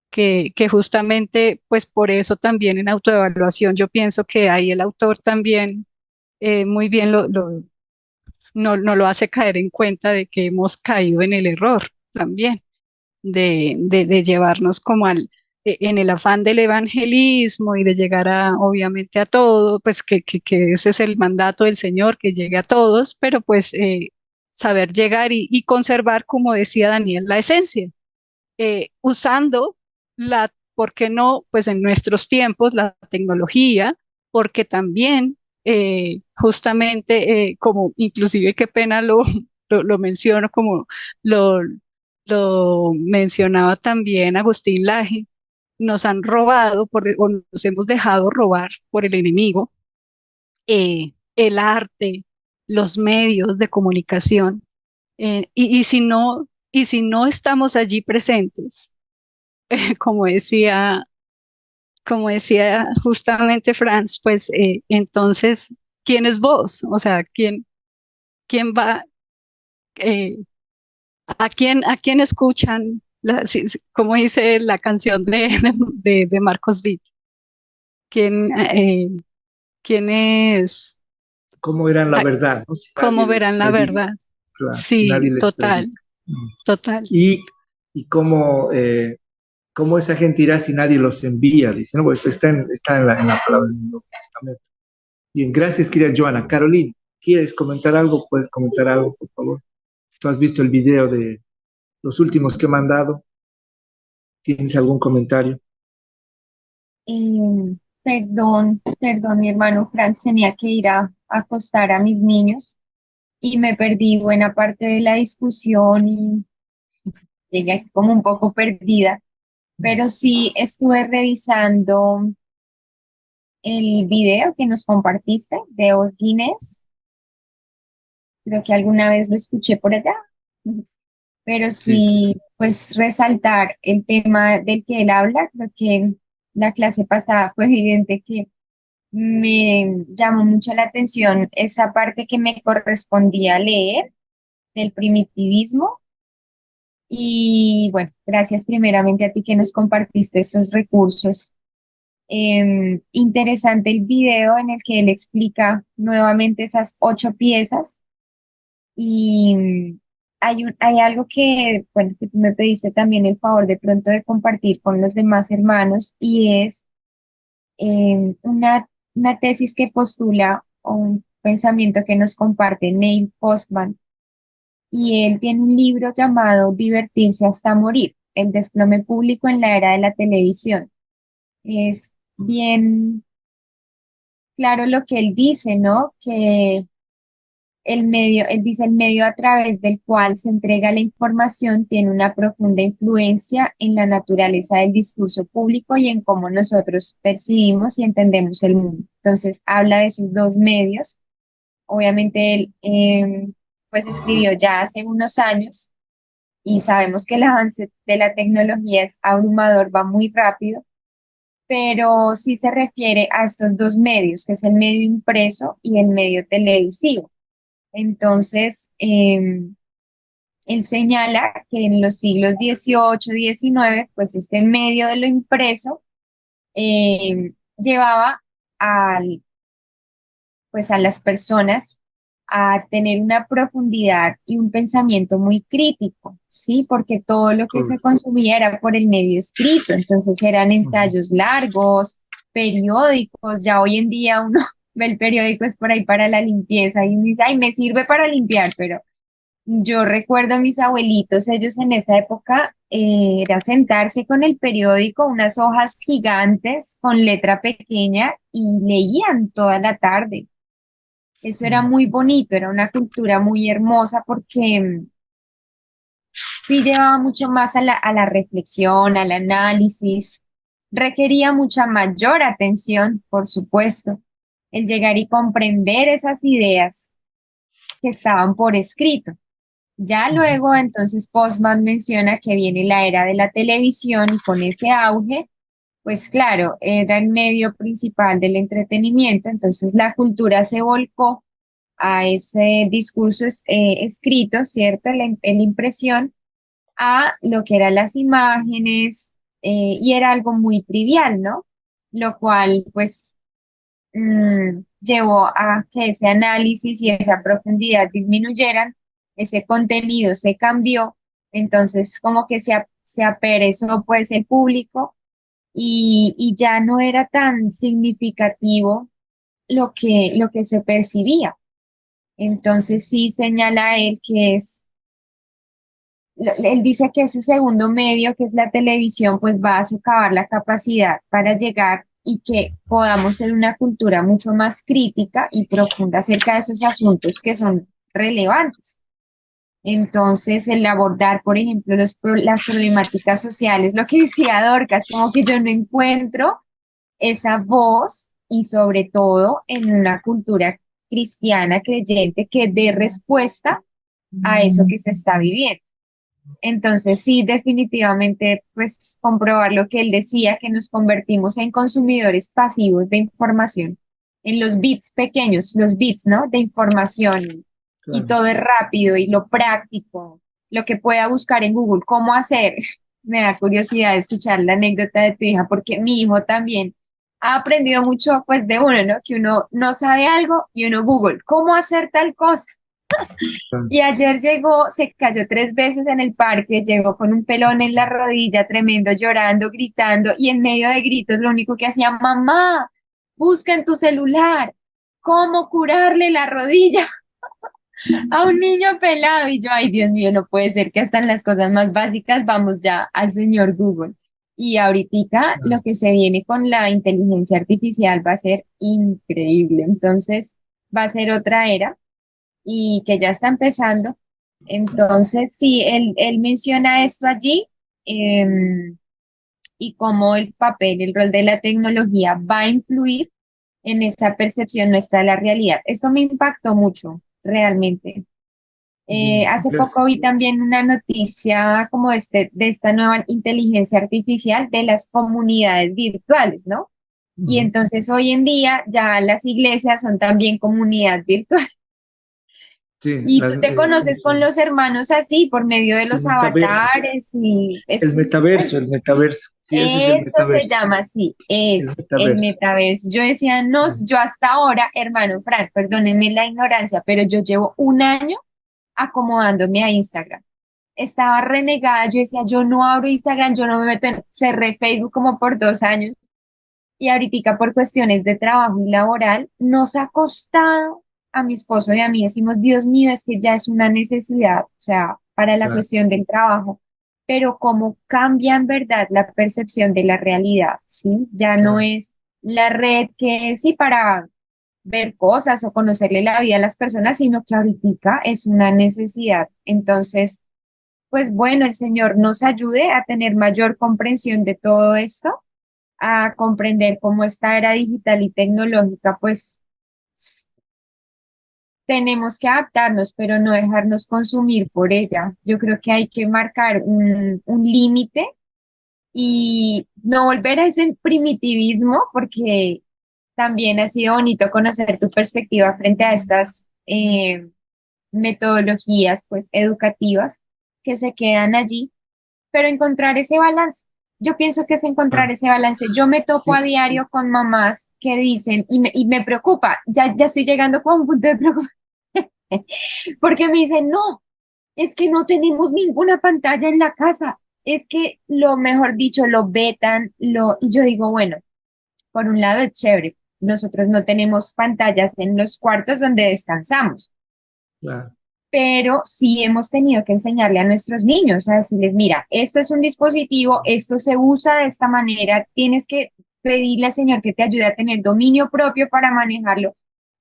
Que justamente, pues por eso también en autoevaluación yo pienso que ahí el autor también muy bien no lo hace caer en cuenta de que hemos caído en el error también, de llevarnos como en el afán del evangelismo y de llegar obviamente a todo, pues que ese es el mandato del Señor, que llegue a todos, pero pues saber llegar y conservar, como decía Daniel, la esencia, usando ¿por qué no? Pues en nuestros tiempos, la tecnología, porque también justamente, como inclusive qué pena lo menciono, como lo, lo mencionaba también Agustín Laje, nos han robado o nos hemos dejado robar por el enemigo, el arte, los medios de comunicación, y si no estamos allí presentes, como decía, como decía justamente Franz, pues entonces, ¿quién es vos? O sea, ¿quién va, eh, a quién escuchan? Como dice la canción de Marcos Witt, ¿quién, quién es? ¿Cómo verán la a- verdad, ¿no? Si nadie ¿Cómo les verán la predica, verdad? claro, si nadie Sí, les total, predica. Mm. total. Y cómo esa gente irá si nadie los envía, dice, ¿no? Pues está en la palabra del Nuevo Testamento. Bien, gracias, querida Joana. Carolina, ¿quieres comentar algo? Puedes comentar algo, por favor. Tú has visto el video de los últimos que he mandado. ¿Tienes algún comentario? Perdón, mi hermano Franz tenía que ir a acostar a mis niños y me perdí buena parte de la discusión y llegué aquí como un poco perdida, pero sí estuve revisando el video que nos compartiste de Os Guinness. Creo que alguna vez lo escuché por allá, pero Sí, sí, sí. sí, pues resaltar el tema del que él habla. Creo que la clase pasada fue evidente que me llamó mucho la atención esa parte que me correspondía leer del primitivismo. Y bueno, gracias primeramente a ti que nos compartiste estos recursos. Interesante el video en el que él explica nuevamente esas 8 piezas. Y hay algo que, bueno, que tú me pediste también el favor de pronto de compartir con los demás hermanos, y es una tesis que postula o un pensamiento que nos comparte Neil Postman, y él tiene un libro llamado Divertirse hasta morir, el desplome público en la era de la televisión. Es bien claro lo que él dice, ¿no? Que él dice, el medio a través del cual se entrega la información tiene una profunda influencia en la naturaleza del discurso público y en cómo nosotros percibimos y entendemos el mundo. Entonces, habla de esos dos medios. Obviamente, él pues escribió ya hace unos años y sabemos que el avance de la tecnología es abrumador, va muy rápido, pero sí se refiere a estos dos medios, que es el medio impreso y el medio televisivo. Entonces, él señala que en los siglos XVIII, XIX, pues este medio de lo impreso llevaba pues a las personas a tener una profundidad y un pensamiento muy crítico, ¿sí? Porque todo lo que se Correcto. consumía era por el medio escrito, entonces eran Ujú. ensayos largos, periódicos. Ya hoy en día uno ve el periódico es por ahí para la limpieza y dice, ay, me sirve para limpiar, pero yo recuerdo a mis abuelitos, ellos en esa época era sentarse con el periódico, unas hojas gigantes con letra pequeña, y leían toda la tarde. Eso era Mm. muy bonito, era una cultura muy hermosa porque sí llevaba mucho más a la reflexión, al análisis, requería mucha mayor atención, por supuesto, el llegar y comprender esas ideas que estaban por escrito. Ya luego, entonces, Postman menciona que viene la era de la televisión y con ese auge, pues claro, era el medio principal del entretenimiento, entonces la cultura se volcó a ese discurso escrito, ¿cierto? La impresión a lo que eran las imágenes, y era algo muy trivial, ¿no? Lo cual, pues, llevó a que ese análisis y esa profundidad disminuyeran, ese contenido se cambió, entonces como que se aperezó pues el público y ya no era tan significativo lo que se percibía. Entonces sí señala él que él dice que ese segundo medio, que es la televisión, pues va a socavar la capacidad para llegar y que podamos ser una cultura mucho más crítica y profunda acerca de esos asuntos que son relevantes. Entonces, el abordar, por ejemplo, las problemáticas sociales, lo que decía Dorcas, como que yo no encuentro esa voz y sobre todo en una cultura cristiana creyente que dé respuesta a eso que se está viviendo. Entonces, sí, definitivamente, pues comprobar lo que él decía, que nos convertimos en consumidores pasivos de información, en los bits pequeños, los bits, ¿no? De información y Claro. todo es rápido y lo práctico, lo que pueda buscar en Google, cómo hacer. Me da curiosidad escuchar la anécdota de tu hija, porque mi hijo también ha aprendido mucho, pues, de uno, ¿no? Que uno no sabe algo y uno Google, ¿cómo hacer tal cosa? Claro. Y ayer llegó, se cayó 3 veces en el parque, llegó con un pelón en la rodilla, tremendo, llorando, gritando, y en medio de gritos lo único que hacía, mamá, busca en tu celular cómo curarle la rodilla a un niño pelado. Y yo, ay, Dios mío, no puede ser que hasta en las cosas más básicas vamos ya al señor Google. Y ahorita lo que se viene con la inteligencia artificial va a ser increíble. Entonces, va a ser otra era y que ya está empezando. Entonces, sí, él menciona esto allí, y cómo el papel, el rol de la tecnología va a influir en esa percepción nuestra de la realidad. Esto me impactó mucho, realmente. Hace poco Gracias. vi también una noticia como de esta nueva inteligencia artificial de las comunidades virtuales, ¿no? Y Ujú. entonces hoy en día ya las iglesias son también comunidad virtual. Sí, Y tú te conoces con los hermanos así, por medio de el los metaverso. avatares, y El eso es, metaverso, el metaverso. Sí, ese es el eso se metaverso. llama así, El es el metaverso. metaverso. Yo decía, no, Sí. yo hasta ahora, hermano Fran, perdónenme la ignorancia, pero yo llevo un año acomodándome a Instagram. Estaba renegada, yo decía, yo no abro Instagram, yo no me meto cerré Facebook como por 2 años, y ahorita por cuestiones de trabajo y laboral, nos ha costado a mi esposo y a mí, decimos, Dios mío, es que ya es una necesidad, o sea, para la Claro, cuestión del trabajo, pero cómo cambia en verdad la percepción de la realidad, ¿sí? Ya no claro. es la red que sí para ver cosas o conocerle la vida a las personas, sino que ahorita es una necesidad. Entonces, pues bueno, el Señor nos ayude a tener mayor comprensión de todo esto, a comprender cómo esta era digital y tecnológica, pues tenemos que adaptarnos, pero no dejarnos consumir por ella. Yo creo que hay que marcar un límite y no volver a ese primitivismo, porque también ha sido bonito conocer tu perspectiva frente a estas metodologías, pues, educativas que se quedan allí, pero encontrar ese balance. Yo pienso que es encontrar Ah, ese balance. Yo me topo a sí, diario con mamás que dicen, y me preocupa, ya estoy llegando con un punto de preocupación, porque me dicen, no, es que no tenemos ninguna pantalla en la casa, es que lo mejor dicho, lo vetan, y yo digo, bueno, por un lado es chévere, nosotros no tenemos pantallas en los cuartos donde descansamos, claro. pero sí hemos tenido que enseñarle a nuestros niños, a decirles, mira, esto es un dispositivo, esto se usa de esta manera, tienes que pedirle al Señor que te ayude a tener dominio propio para manejarlo,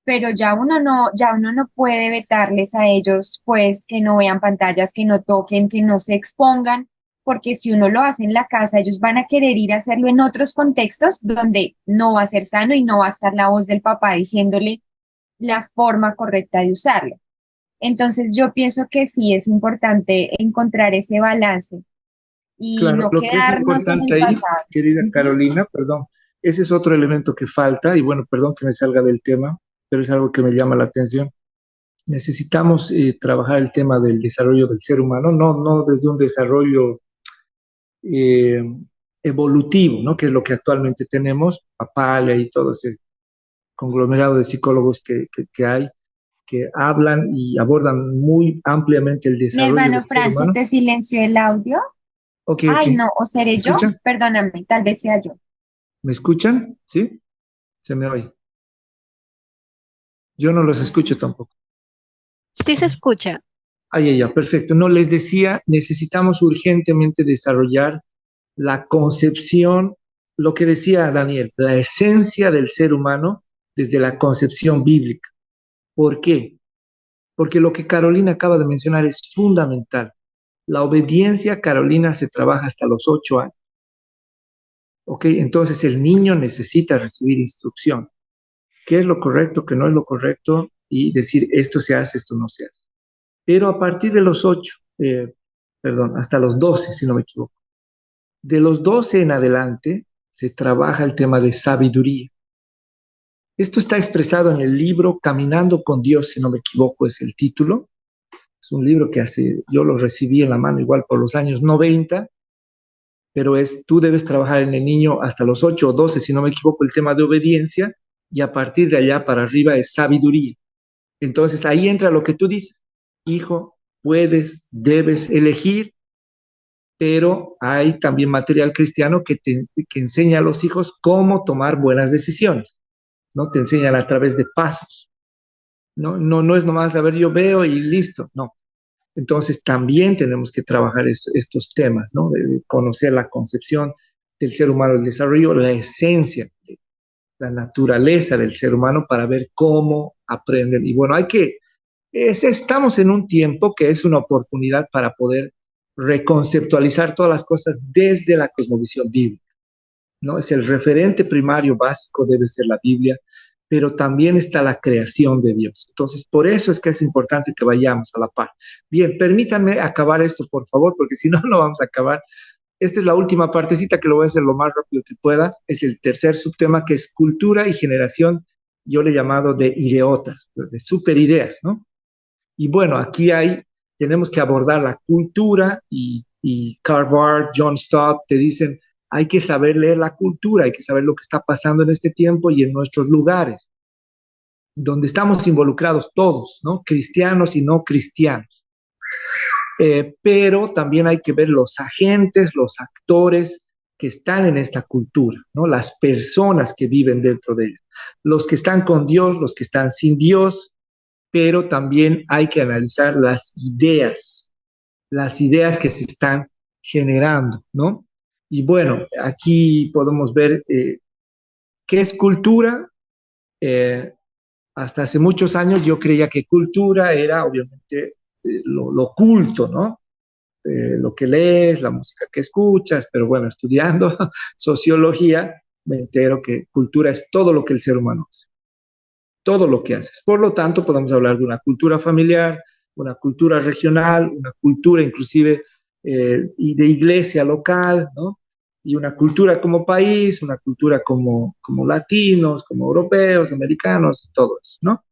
pero ya uno no puede vetarles a ellos, pues, que no vean pantallas, que no toquen, que no se expongan porque si uno lo hace en la casa, ellos van a querer ir a hacerlo en otros contextos donde no va a ser sano y no va a estar la voz del papá diciéndole la forma correcta de usarlo. Entonces yo pienso que sí es importante encontrar ese balance y Claro, no lo que es quedarnos en importante el ahí, pasado. querida Ujú. Carolina, perdón, ese es otro elemento que falta, y bueno, perdón que me salga del tema, pero es algo que me llama la atención. Necesitamos trabajar el tema del desarrollo del ser humano, no desde un desarrollo eh, evolutivo, ¿no? Que es lo que actualmente tenemos, Papaya y todo ese conglomerado de psicólogos que hay, que hablan y abordan muy ampliamente el Mi desarrollo hermano del ser Francis, humano. ¿te silenció el audio? Ok, ok. Ay, no, ¿o ¿Me seré yo? escuchan? Perdóname, tal vez sea yo. ¿Me escuchan? ¿Sí? Se me oye. Yo no los escucho tampoco. Sí se escucha. Ya, perfecto. No, les decía, necesitamos urgentemente desarrollar la concepción, lo que decía Daniel, la esencia del ser humano desde la concepción bíblica. ¿Por qué? Porque lo que Carolina acaba de mencionar es fundamental. La obediencia, Carolina, se trabaja hasta los 8 años. ¿Ok? Entonces el niño necesita recibir instrucción. ¿Qué es lo correcto, qué no es lo correcto? Y decir, esto se hace, esto no se hace. Pero a partir de los 8, perdón, hasta los 12, si no me equivoco. De los 12 en adelante se trabaja el tema de sabiduría. Esto está expresado en el libro Caminando con Dios, si no me equivoco, es el título. Es un libro que yo lo recibí en la mano igual por los años 90, pero tú debes trabajar en el niño hasta los 8 o 12, si no me equivoco, el tema de obediencia, y a partir de allá para arriba es sabiduría. Entonces ahí entra lo que tú dices, hijo, puedes, debes elegir, pero hay también material cristiano que enseña a los hijos cómo tomar buenas decisiones, ¿no? Te enseñan a través de pasos, ¿no? No es nomás, a ver, yo veo y listo, no. Entonces también tenemos que trabajar estos temas, ¿no? De conocer la concepción del ser humano, el desarrollo, la esencia, la naturaleza del ser humano para ver cómo aprenden. Y bueno, estamos en un tiempo que es una oportunidad para poder reconceptualizar todas las cosas desde la cosmovisión bíblica, ¿no? Es el referente primario básico, debe ser la Biblia, pero también está la creación de Dios. Entonces, por eso es que es importante que vayamos a la par. Bien, permítanme acabar esto, por favor, porque si no, no vamos a acabar. Esta es la última partecita que lo voy a hacer lo más rápido que pueda. Es el tercer subtema, que es cultura y generación. Yo le he llamado de ideotas, de superideas, ¿no? Y bueno, tenemos que abordar la cultura y Karl Barth, John Stott te dicen, hay que saber leer la cultura, hay que saber lo que está pasando en este tiempo y en nuestros lugares, donde estamos involucrados todos, ¿no? Cristianos y no cristianos. Pero también hay que ver los agentes, los actores que están en esta cultura, ¿no? Las personas que viven dentro de ella, los que están con Dios, los que están sin Dios, pero también hay que analizar las ideas que se están generando, ¿no? Y bueno, aquí podemos ver qué es cultura. Eh, Hasta hace muchos años yo creía que cultura era obviamente lo culto, ¿no? Lo que lees, la música que escuchas, pero bueno, estudiando sociología me entero que cultura es todo lo que el ser humano hace, todo lo que haces. Por lo tanto, podemos hablar de una cultura familiar, una cultura regional, una cultura inclusive y de iglesia local, ¿no? Y una cultura como país, una cultura como latinos, como europeos, americanos, todo eso, ¿no?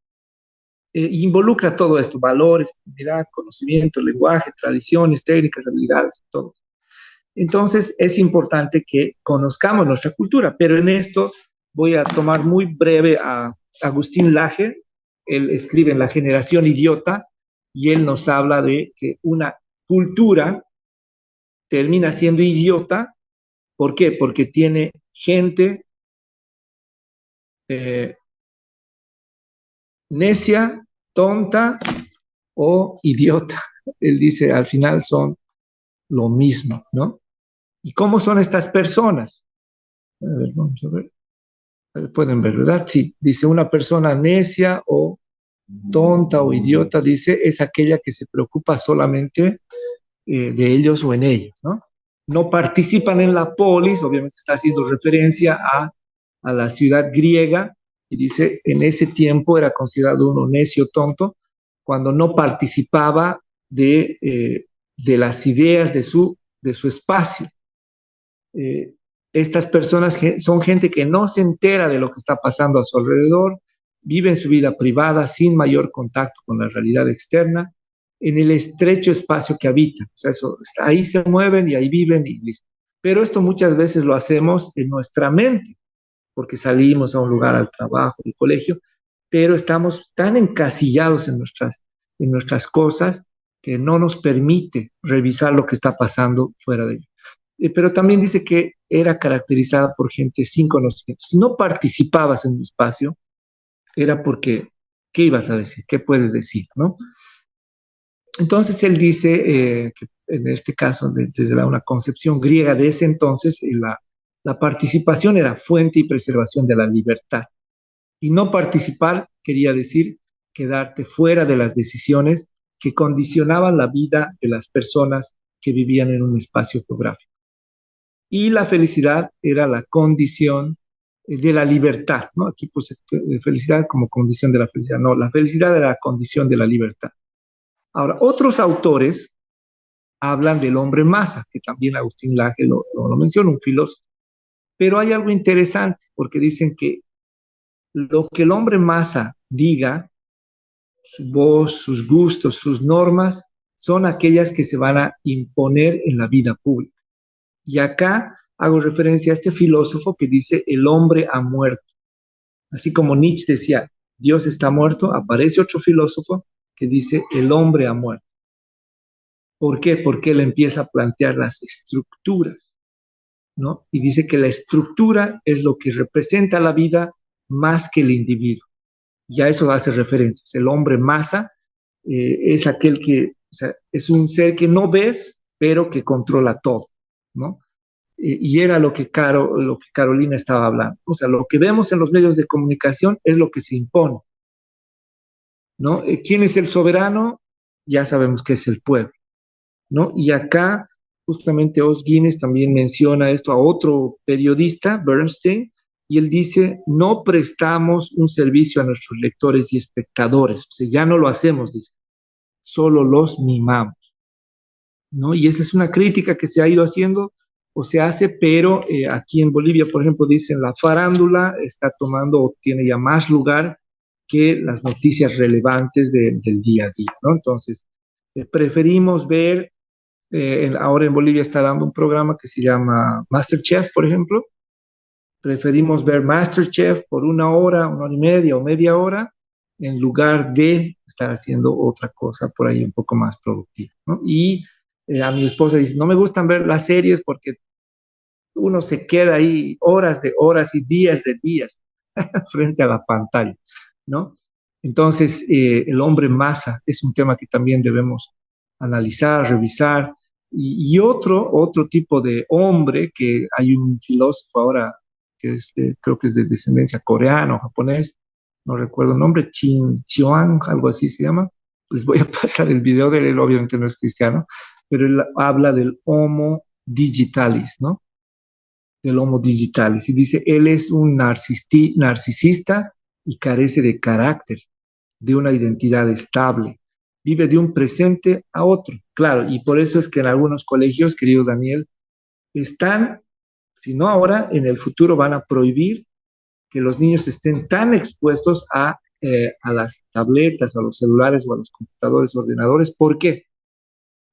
Involucra todo esto, valores, comunidad, conocimiento, lenguaje, tradiciones, técnicas, habilidades, todo. Entonces, es importante que conozcamos nuestra cultura, pero en esto voy a tomar muy breve a Agustín Laje. Él escribe en La generación idiota y él nos habla de que una cultura termina siendo idiota. ¿Por qué? Porque tiene gente eh, necia, tonta o idiota. Él dice, al final son lo mismo, ¿no? ¿Y cómo son estas personas? A ver, vamos a ver. Pueden ver, ¿verdad? Sí, dice una persona necia o tonta o idiota, dice, es aquella que se preocupa solamente de ellos o en ellos, ¿no? no participan en la polis, obviamente está haciendo referencia a la ciudad griega, y dice, en ese tiempo era considerado uno necio tonto, cuando no participaba de las ideas de su espacio. Eh, Estas personas son gente que no se entera de lo que está pasando a su alrededor, viven su vida privada sin mayor contacto con la realidad externa, en el estrecho espacio que habitan. O sea, ahí se mueven y ahí viven y listo. Pero esto muchas veces lo hacemos en nuestra mente, porque salimos a un lugar, al trabajo, al colegio, pero estamos tan encasillados en nuestras cosas que no nos permite revisar lo que está pasando fuera de ello. Pero también dice que era caracterizada por gente sin conocimientos. Si no participabas en un espacio, era porque, ¿qué ibas a decir? ¿Qué puedes decir? ¿No? Entonces él dice que en este caso, desde una concepción griega de ese entonces, la participación era fuente y preservación de la libertad. Y no participar quería decir quedarte fuera de las decisiones que condicionaban la vida de las personas que vivían en un espacio geográfico. Y la felicidad era la condición de la libertad, ¿no? Aquí puse felicidad como condición de la felicidad. No, la felicidad era la condición de la libertad. Ahora, otros autores hablan del hombre masa, que también Agustín Laje lo menciona, un filósofo. Pero hay algo interesante, porque dicen que lo que el hombre masa diga, su voz, sus gustos, sus normas, son aquellas que se van a imponer en la vida pública. Y acá hago referencia a este filósofo que dice el hombre ha muerto. Así como Nietzsche decía, Dios está muerto, aparece otro filósofo que dice el hombre ha muerto. ¿Por qué? Porque él empieza a plantear las estructuras, ¿no? Y dice que la estructura es lo que representa la vida más que el individuo. Y a eso hace referencia. El hombre masa es aquel que, o sea, es un ser que no ves, pero que controla todo, ¿no? Y era lo que Carolina estaba hablando. O sea, lo que vemos en los medios de comunicación es lo que se impone, ¿no? ¿Quién es el soberano? Ya sabemos que es el pueblo, ¿no? Y acá, justamente Os Guinness también menciona esto a otro periodista, Bernstein, y él dice, no prestamos un servicio a nuestros lectores y espectadores, o sea, ya no lo hacemos, dice, solo los mimamos, ¿no? Y esa es una crítica que se ha ido haciendo o se hace, pero aquí en Bolivia, por ejemplo, dicen la farándula está tomando o tiene ya más lugar que las noticias relevantes del día a día, ¿no? Entonces, preferimos ver, ahora en Bolivia está dando un programa que se llama MasterChef, por ejemplo, preferimos ver MasterChef por una hora y media o media hora, en lugar de estar haciendo otra cosa por ahí un poco más productiva, ¿no? Y a mi esposa dice, no me gustan ver las series porque uno se queda ahí horas de horas y días de días frente a la pantalla, ¿no? Entonces, el hombre masa es un tema que también debemos analizar, revisar. Y otro tipo de hombre, que hay un filósofo ahora que es creo que es de descendencia coreana o japonés, no recuerdo el nombre, Chin Chuan, algo así se llama. Les voy a pasar el video de él, obviamente no es cristiano, pero él habla del homo digitalis, ¿no? Del homo digitalis. Y dice, él es un narcisista y carece de carácter, de una identidad estable. Vive de un presente a otro. Claro, y por eso es que en algunos colegios, querido Daniel, están, si no ahora, en el futuro van a prohibir que los niños estén tan expuestos a las tabletas, a los celulares o a los computadores, ordenadores. ¿Por qué?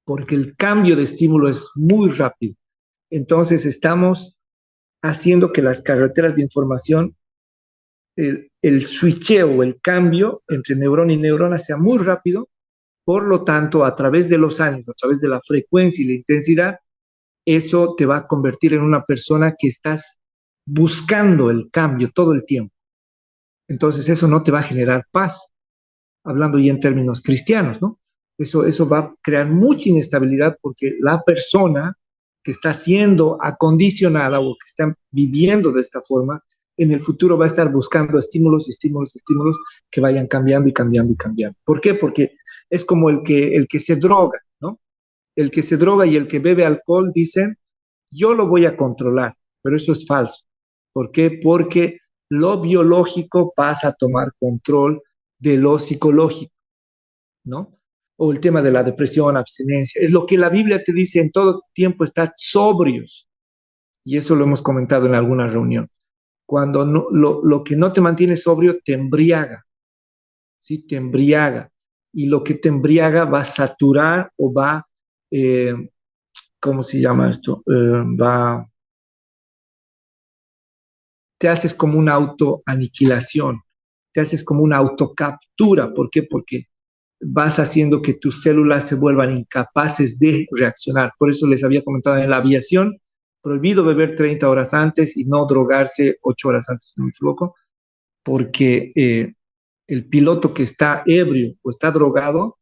Porque el cambio de estímulo es muy rápido. Entonces estamos haciendo que las carreteras de información, el switcheo, el cambio entre neurona y neurona sea muy rápido. Por lo tanto, a través de los años, a través de la frecuencia y la intensidad, eso te va a convertir en una persona que estás buscando el cambio todo el tiempo. Entonces eso no te va a generar paz, hablando ya en términos cristianos, ¿no? Eso va a crear mucha inestabilidad porque la persona que está siendo acondicionada o que está viviendo de esta forma, en el futuro va a estar buscando estímulos, estímulos, estímulos que vayan cambiando y cambiando y cambiando. ¿Por qué? Porque es como el que se droga, ¿no? El que se droga y el que bebe alcohol, dicen, yo lo voy a controlar, pero eso es falso. ¿Por qué? Porque lo biológico pasa a tomar control de lo psicológico, ¿no? O el tema de la depresión, abstinencia. Es lo que la Biblia te dice en todo tiempo, estad sobrios. Y eso lo hemos comentado en alguna reunión. Cuando no, lo que no te mantiene sobrio te embriaga, ¿sí? Te embriaga. Y lo que te embriaga va a saturar o va, eh, ¿cómo se llama esto? Te haces como una autoaniquilación, te haces como una autocaptura. ¿Por qué? Porque vas haciendo que tus células se vuelvan incapaces de reaccionar. Por eso les había comentado en la aviación, prohibido beber 30 horas antes y no drogarse 8 horas antes, si no me equivoco, porque el piloto que está ebrio o está drogado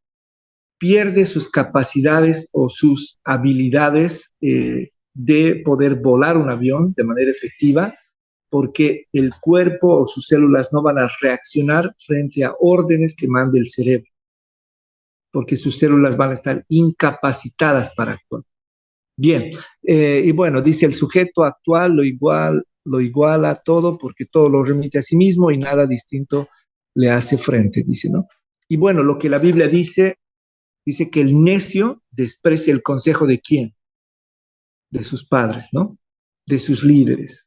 pierde sus capacidades o sus habilidades de poder volar un avión de manera efectiva, porque el cuerpo o sus células no van a reaccionar frente a órdenes que mande el cerebro, porque sus células van a estar incapacitadas para actuar. Bien, y bueno, dice el sujeto actual lo iguala todo porque todo lo remite a sí mismo y nada distinto le hace frente, dice, ¿no? Y bueno, lo que la Biblia dice que el necio desprecia el consejo de quién, de sus padres, ¿no? De sus líderes.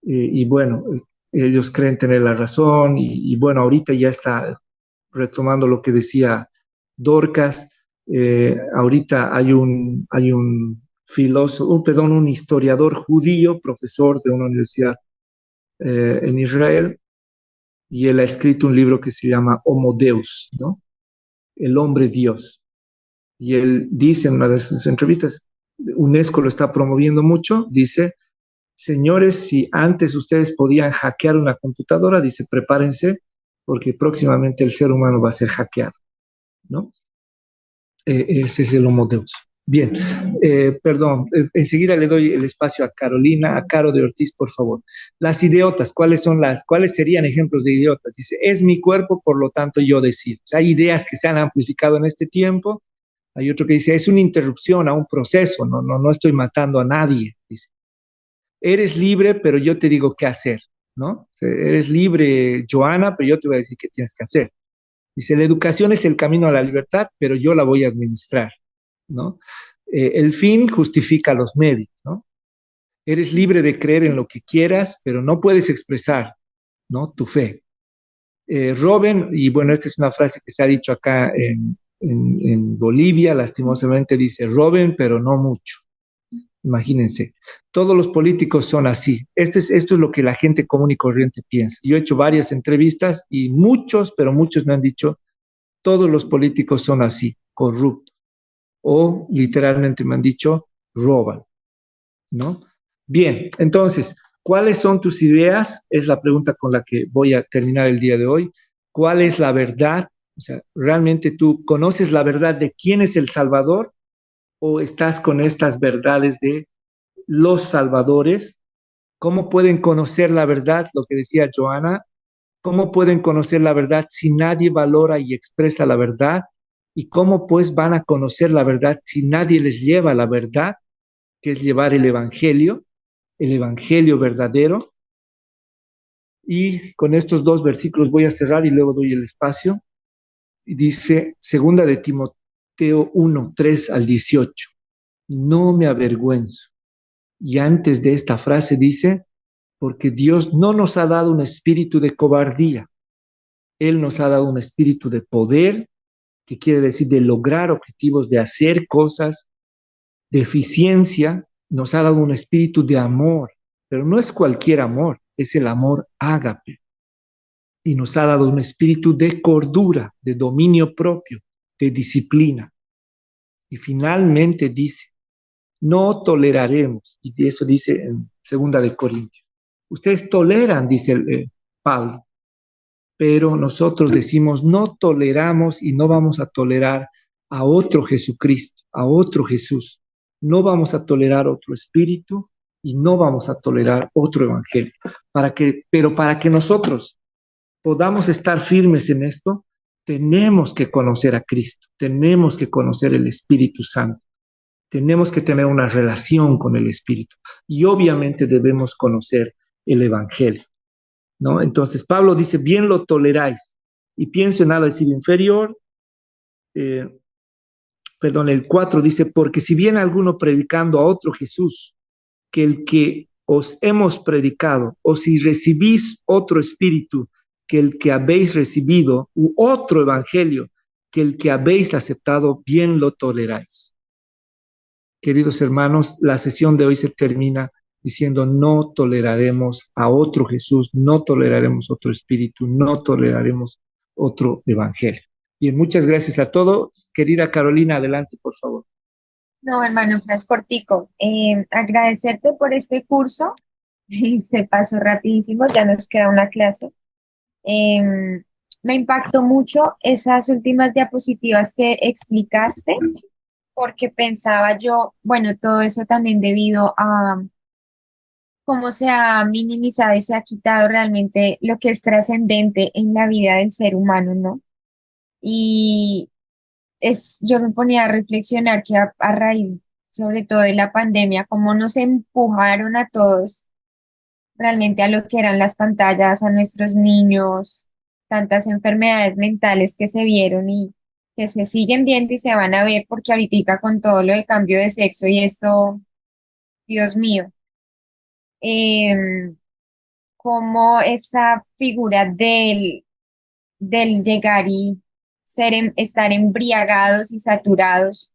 Y bueno, ellos creen tener la razón y bueno, ahorita ya está retomando lo que decía Dorcas. Ahorita hay un filósofo, perdón, un historiador judío, profesor de una universidad en Israel, y él ha escrito un libro que se llama Homo Deus, ¿no? El hombre Dios. Y él dice en una de sus entrevistas, UNESCO lo está promoviendo mucho, dice, señores, si antes ustedes podían hackear una computadora, dice, prepárense, porque próximamente el ser humano va a ser hackeado, ¿no? Ese es el Homo Deus. Bien, perdón, enseguida le doy el espacio a Carolina, a Caro de Ortiz, por favor. Las idiotas, ¿cuáles serían ejemplos de idiotas? Dice, es mi cuerpo, por lo tanto yo decido. O sea, hay ideas que se han amplificado en este tiempo. Hay otro que dice, es una interrupción a un proceso, no estoy matando a nadie. Dice, eres libre, pero yo te digo qué hacer, ¿no? O sea, eres libre, Joana, pero yo te voy a decir qué tienes que hacer. Dice, la educación es el camino a la libertad, pero yo la voy a administrar, ¿no? El fin justifica los medios, ¿no? Eres libre de creer en lo que quieras, pero no puedes expresar, ¿no? Tu fe. Roben, y bueno, esta es una frase que se ha dicho acá en Bolivia, lastimosamente dice, roben, pero no mucho. Imagínense, todos los políticos son así. Esto es lo que la gente común y corriente piensa. Yo he hecho varias entrevistas y muchos, pero muchos me han dicho, todos los políticos son así, corruptos. O literalmente me han dicho, roban, ¿no? Bien, entonces, ¿cuáles son tus ideas? Es la pregunta con la que voy a terminar el día de hoy. ¿Cuál es la verdad? O sea, ¿realmente tú conoces la verdad de quién es el Salvador o estás con estas verdades de los salvadores? ¿Cómo pueden conocer la verdad? Lo que decía Joana, ¿cómo pueden conocer la verdad si nadie valora y expresa la verdad? ¿Y cómo pues van a conocer la verdad si nadie les lleva la verdad, que es llevar el evangelio verdadero? Y con estos dos versículos voy a cerrar y luego doy el espacio. Y dice, segunda de Timoteo 1, 3 al 18, no me avergüenzo. Y antes de esta frase dice, porque Dios no nos ha dado un espíritu de cobardía, Él nos ha dado un espíritu de poder, que quiere decir de lograr objetivos, de hacer cosas, de eficiencia, nos ha dado un espíritu de amor, pero no es cualquier amor, es el amor ágape. Y nos ha dado un espíritu de cordura, de dominio propio, de disciplina. Y finalmente dice, no toleraremos, y eso dice en 2 Corintios. Ustedes toleran, dice Pablo, pero nosotros decimos, no toleramos y no vamos a tolerar a otro Jesucristo, a otro Jesús. No vamos a tolerar otro espíritu y no vamos a tolerar otro evangelio. Pero para que nosotros podamos estar firmes en esto, tenemos que conocer a Cristo, tenemos que conocer el Espíritu Santo. Tenemos que tener una relación con el Espíritu y obviamente debemos conocer el Evangelio, ¿no? Entonces Pablo dice, bien lo toleráis. Y pienso en nada decir inferior, eh, perdón, el 4 dice, porque si viene alguno predicando a otro Jesús, que el que os hemos predicado, o si recibís otro espíritu que el que habéis recibido, u otro evangelio que el que habéis aceptado, bien lo toleráis. Queridos hermanos, la sesión de hoy se termina diciendo no toleraremos a otro Jesús, no toleraremos otro espíritu, no toleraremos otro evangelio. Bien, muchas gracias a todos. Querida Carolina, adelante, por favor. No, hermano, es cortico. Agradecerte por este curso. Se pasó rapidísimo, ya nos queda una clase. Me impactó mucho esas últimas diapositivas que explicaste, porque pensaba yo, bueno, todo eso también debido a cómo se ha minimizado y se ha quitado realmente lo que es trascendente en la vida del ser humano, ¿no? Y yo me ponía a reflexionar que a raíz, sobre todo de la pandemia, cómo nos empujaron a todos realmente a lo que eran las pantallas, a nuestros niños, tantas enfermedades mentales que se vieron y que se siguen viendo y se van a ver porque ahorita con todo lo de cambio de sexo y esto, Dios mío, em, como esa figura del llegar y estar embriagados y saturados.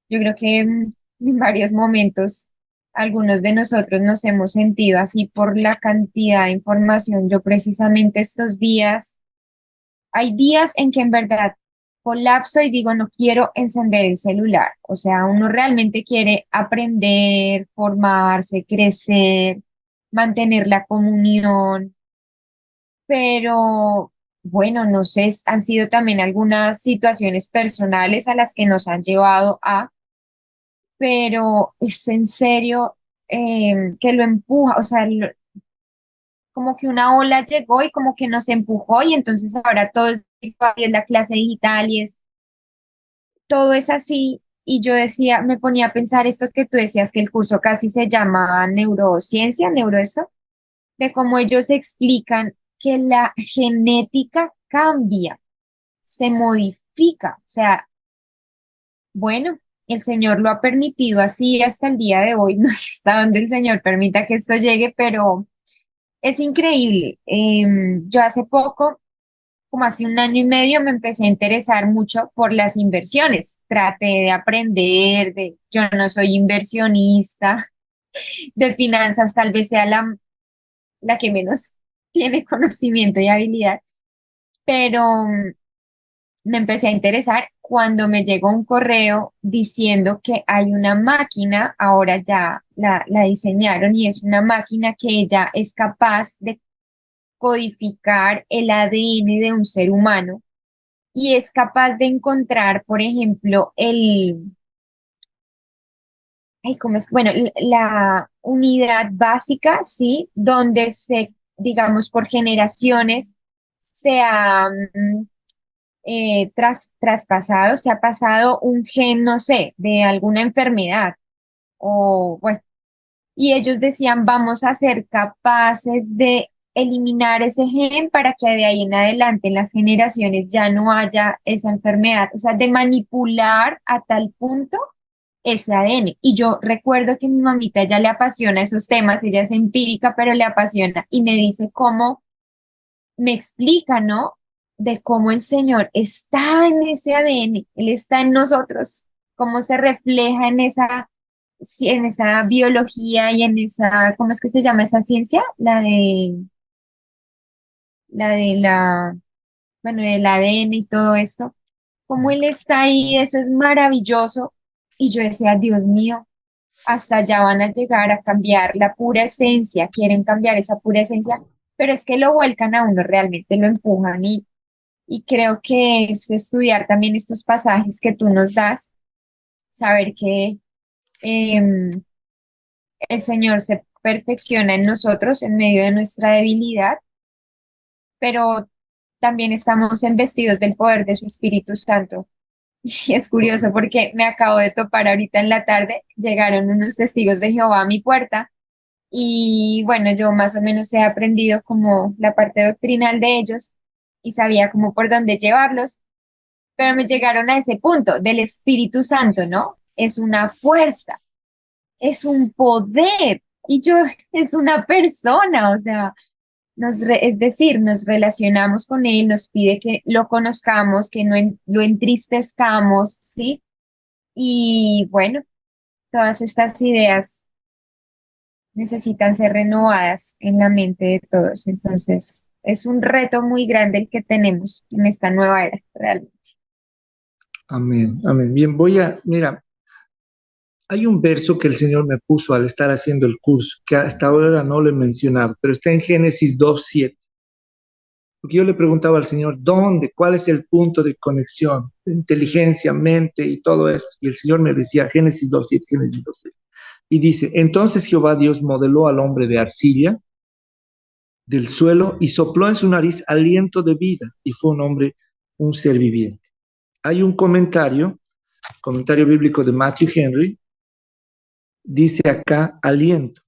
Yo creo que en varios momentos algunos de nosotros nos hemos sentido así por la cantidad de información. Yo precisamente estos días, hay días en que en verdad colapso y digo, no quiero encender el celular. O sea, uno realmente quiere aprender, formarse, crecer, mantener la comunión, pero bueno, no sé, han sido también algunas situaciones personales a las que nos han llevado pero es en serio que lo empuja, o sea, como que una ola llegó y como que nos empujó y entonces ahora todo es virtual y es la clase digital todo es así. Y yo decía, me ponía a pensar esto que tú decías, que el curso casi se llama neurociencia, neuro esto, de cómo ellos explican que la genética cambia, se modifica. O sea, bueno, el Señor lo ha permitido así hasta el día de hoy. No sé hasta dónde el Señor permita que esto llegue, pero es increíble. Yo hace poco, como hace un año y medio, me empecé a interesar mucho por las inversiones. Traté de aprender, yo no soy inversionista, de finanzas tal vez sea la que menos tiene conocimiento y habilidad, pero me empecé a interesar cuando me llegó un correo diciendo que hay una máquina, ahora ya la diseñaron y es una máquina que ella es capaz de codificar el ADN de un ser humano y es capaz de encontrar, por ejemplo, ¿cómo es? Bueno, la unidad básica, ¿sí? Donde digamos, por generaciones se ha traspasado, se ha pasado un gen, no sé, de alguna enfermedad o bueno, y ellos decían, vamos a ser capaces de eliminar ese gen para que de ahí en adelante en las generaciones ya no haya esa enfermedad, o sea, de manipular a tal punto ese ADN. Y yo recuerdo que mi mamita ya le apasiona esos temas, ella es empírica, pero le apasiona y me dice cómo me explica, ¿no? De cómo el Señor está en ese ADN, Él está en nosotros, cómo se refleja en sí, en esa biología y en esa, ¿cómo es que se llama esa ciencia? La, bueno, del ADN y todo esto, cómo Él está ahí, eso es maravilloso. Y yo decía, Dios mío, hasta allá van a llegar a cambiar la pura esencia, quieren cambiar esa pura esencia, pero es que lo vuelcan a uno, realmente lo empujan y creo que es estudiar también estos pasajes que tú nos das, saber que em, el Señor se perfecciona en nosotros en medio de nuestra debilidad, pero también estamos embestidos del poder de su Espíritu Santo Y es curioso porque me acabo de topar ahorita en la tarde, llegaron unos testigos de Jehová a mi puerta y bueno, yo más o menos he aprendido como la parte doctrinal de ellos y sabía como por dónde llevarlos, pero me llegaron a ese punto del Espíritu Santo, ¿no? Es una fuerza, es un poder y yo es una persona, o sea, es decir, nos relacionamos con él, nos pide que lo conozcamos, que no lo entristezcamos, ¿sí? Y bueno, todas estas ideas necesitan ser renovadas en la mente de todos. Entonces, es un reto muy grande el que tenemos en esta nueva era, realmente. Amén, amén. Bien, mira, hay un verso que el Señor me puso al estar haciendo el curso, que hasta ahora no lo he mencionado, pero está en Génesis 2:7. Porque yo le preguntaba al Señor, ¿dónde? ¿Cuál es el punto de conexión? Inteligencia, mente y todo esto. Y el Señor me decía, Génesis 2:7, Génesis 2:7. Y dice, entonces Jehová Dios modeló al hombre de arcilla del suelo y sopló en su nariz aliento de vida y fue un hombre, un ser viviente. Hay un comentario bíblico de Matthew Henry, dice acá aliento,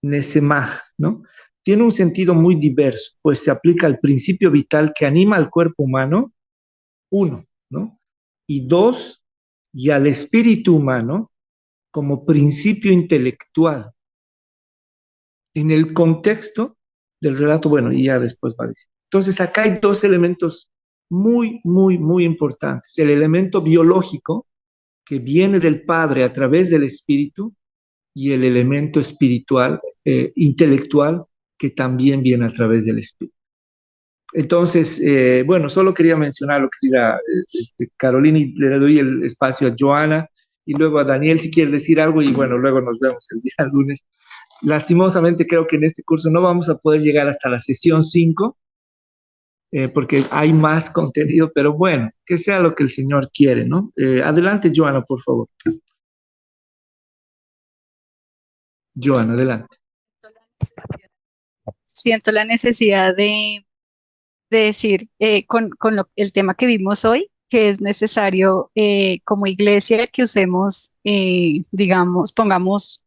nesemaj, ¿no? Tiene un sentido muy diverso, pues se aplica al principio vital que anima al cuerpo humano, uno, ¿no? Y dos, y al espíritu humano como principio intelectual. En el contexto del relato, bueno, y ya después va a decir. Entonces, acá hay dos elementos muy, muy, muy importantes. El elemento biológico, que viene del Padre a través del Espíritu, y el elemento espiritual, intelectual, que también viene a través del Espíritu. Entonces, bueno, solo quería mencionar lo que diga Carolina y le doy el espacio a Joana y luego a Daniel si quiere decir algo y bueno, luego nos vemos el día lunes. Lastimosamente creo que en este curso no vamos a poder llegar hasta la sesión 5 porque hay más contenido, pero bueno, que sea lo que el Señor quiere, ¿no? Adelante, Joana, por favor. Joana, adelante. Siento la necesidad de decir el tema que vimos hoy, que es necesario como iglesia que usemos, digamos, pongamos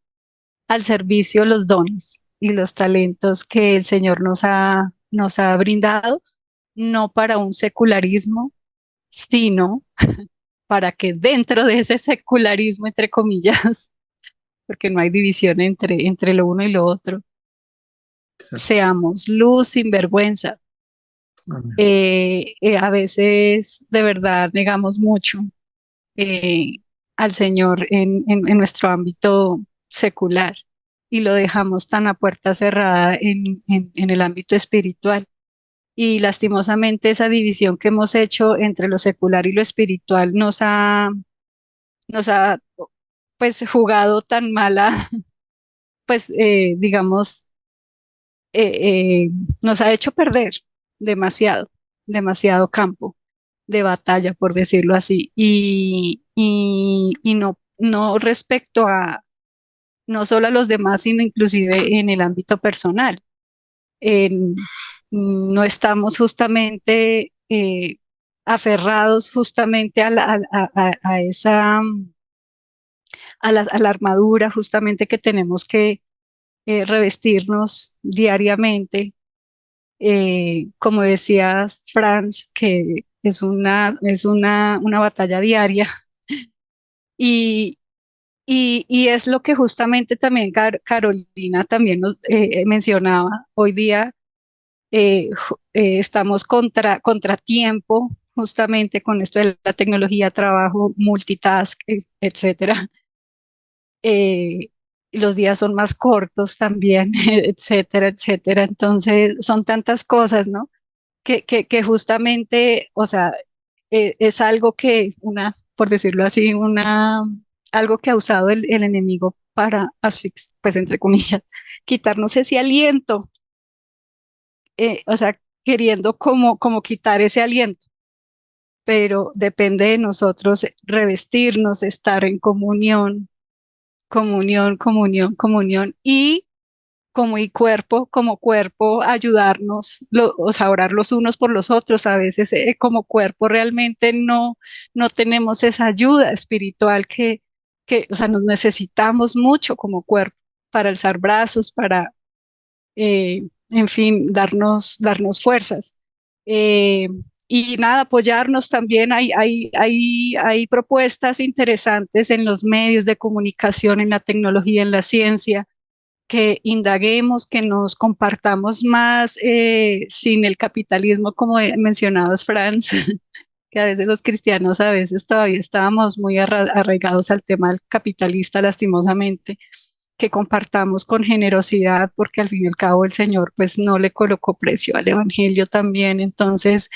al servicio los dones y los talentos que el Señor nos ha brindado, no para un secularismo, sino para que dentro de ese secularismo, entre comillas, porque no hay división entre lo uno y lo otro, Exacto. seamos luz sin vergüenza. Amén. A veces de verdad negamos mucho eh, al Señor en nuestro ámbito secular y lo dejamos tan a puerta cerrada en el ámbito espiritual. Y lastimosamente esa división que hemos hecho entre lo secular y lo espiritual nos ha pues jugado tan mala, pues digamos, nos ha hecho perder demasiado, demasiado campo de batalla, por decirlo así, y no respecto a, no solo a los demás, sino inclusive en el ámbito personal. No estamos justamente aferrados justamente a esa, a la armadura justamente que tenemos que revestirnos diariamente. Como decías, Franz, que una batalla diaria y, y es lo que justamente también Carolina también nos mencionaba. Hoy día estamos contratiempo justamente con esto de la tecnología, trabajo, multitask, etcétera. eh, los días son más cortos también, etcétera, etcétera. Entonces, son tantas cosas, ¿no? Que justamente, o sea, es algo que por decirlo así, algo que ha usado el enemigo para pues entre comillas, quitarnos ese aliento, o sea, queriendo como quitar ese aliento, pero depende de nosotros revestirnos, estar en comunión, comunión, comunión, comunión como cuerpo ayudarnos, o sea, orar los unos por los otros. A veces como cuerpo realmente no tenemos esa ayuda espiritual o sea, nos necesitamos mucho como cuerpo para alzar brazos, para, en fin, darnos fuerzas. Eh, y nada, apoyarnos también. Hay propuestas interesantes en los medios de comunicación, en la tecnología, en la ciencia, que indaguemos, que nos compartamos más sin el capitalismo, como mencionabas, Franz, que a veces los cristianos a veces todavía estábamos muy arraigados al tema del capitalista, lastimosamente, que compartamos con generosidad, porque al fin y al cabo el Señor pues no le colocó precio al Evangelio también. Entonces,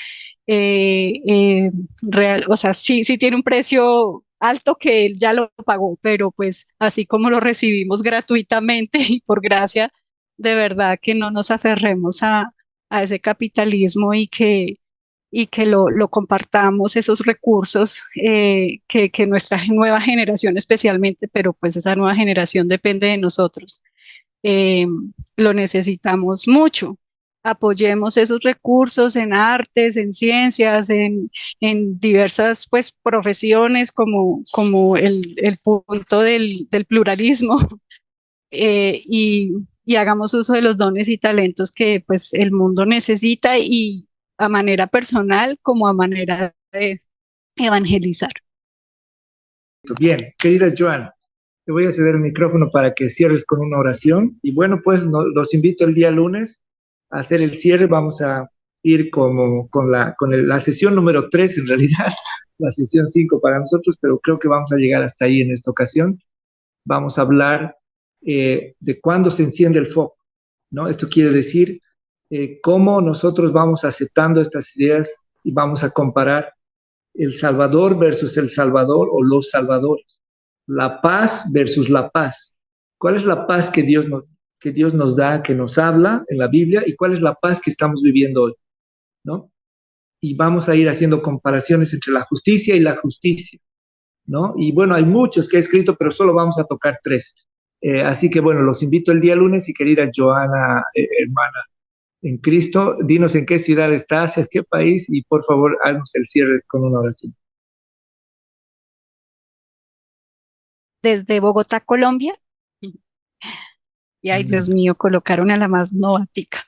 o sea, sí tiene un precio alto que él ya lo pagó, pero pues así como lo recibimos gratuitamente y por gracia, de verdad que no nos aferremos a ese capitalismo y que lo compartamos, esos recursos, que nuestra nueva generación especialmente, pero pues esa nueva generación depende de nosotros, eh, lo necesitamos mucho. Apoyemos esos recursos en artes, en ciencias, en diversas pues, profesiones, como el punto del pluralismo, y hagamos uso de los dones y talentos que pues, el mundo necesita, y a manera personal como a manera de evangelizar. Bien, querida Joan, te voy a ceder el micrófono para que cierres con una oración. Y bueno, pues los invito el día lunes a hacer el cierre. Vamos a ir la sesión número 3, en realidad, la sesión 5 para nosotros, pero creo que vamos a llegar hasta ahí en esta ocasión. Vamos a hablar de cuándo se enciende el foco, ¿no? Esto quiere decir cómo nosotros vamos aceptando estas ideas y vamos a comparar el Salvador versus el Salvador o los salvadores, la paz versus la paz. ¿Cuál es la paz que Dios nos da, que nos habla en la Biblia, y cuál es la paz que estamos viviendo hoy, ¿no? Y vamos a ir haciendo comparaciones entre la justicia y la justicia, ¿no? Y bueno, hay muchos que he escrito, pero solo vamos a tocar 3. Así que bueno, los invito el día lunes. Y querida Joana, hermana en Cristo, dinos en qué ciudad estás, en qué país, y por favor, haznos el cierre con una oración. Desde Bogotá, Colombia. Y ay, Dios mío, colocaron a la más novática,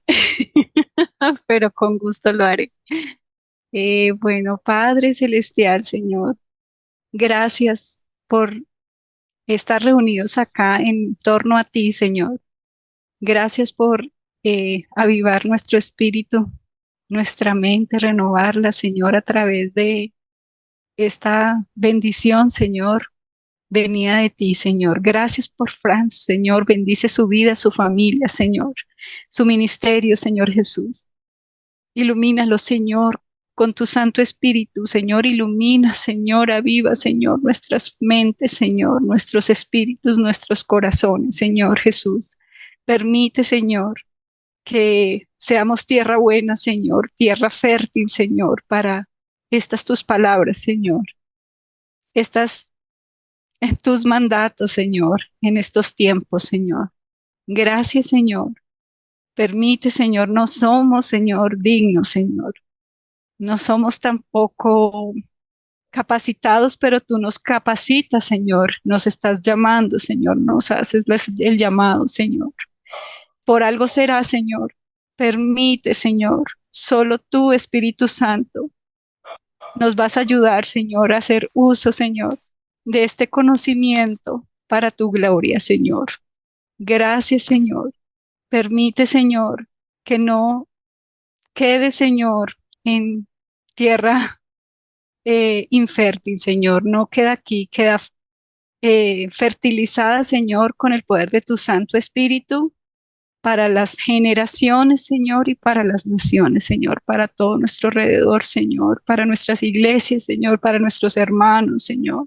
pero con gusto lo haré. Bueno, Padre Celestial, Señor, gracias por estar reunidos acá en torno a ti, Señor. Gracias por avivar nuestro espíritu, nuestra mente, renovarla, Señor, a través de esta bendición, Señor, venida de ti, Señor. Gracias por Franz, Señor. Bendice su vida, su familia, Señor. Su ministerio, Señor Jesús. Ilumínalo, Señor, con tu Santo Espíritu, Señor. Ilumina, Señor, aviva, Señor, nuestras mentes, Señor, nuestros espíritus, nuestros corazones, Señor Jesús. Permite, Señor, que seamos tierra buena, Señor, tierra fértil, Señor, para estas tus palabras, Señor. Estas en tus mandatos, Señor, en estos tiempos, Señor. Gracias, Señor. Permite, Señor, no somos, Señor, dignos, Señor. No somos tampoco capacitados, pero tú nos capacitas, Señor. Nos estás llamando, Señor. Nos haces el llamado, Señor. Por algo será, Señor. Permite, Señor. Solo tú, Espíritu Santo, nos vas a ayudar, Señor, a hacer uso, Señor, de este conocimiento para tu gloria, Señor. Gracias, Señor. Permite, Señor, que no quede, Señor, en tierra infértil, Señor. No queda aquí, queda fertilizada, Señor, con el poder de tu Santo Espíritu para las generaciones, Señor, y para las naciones, Señor, para todo nuestro alrededor, Señor, para nuestras iglesias, Señor, para nuestros hermanos, Señor.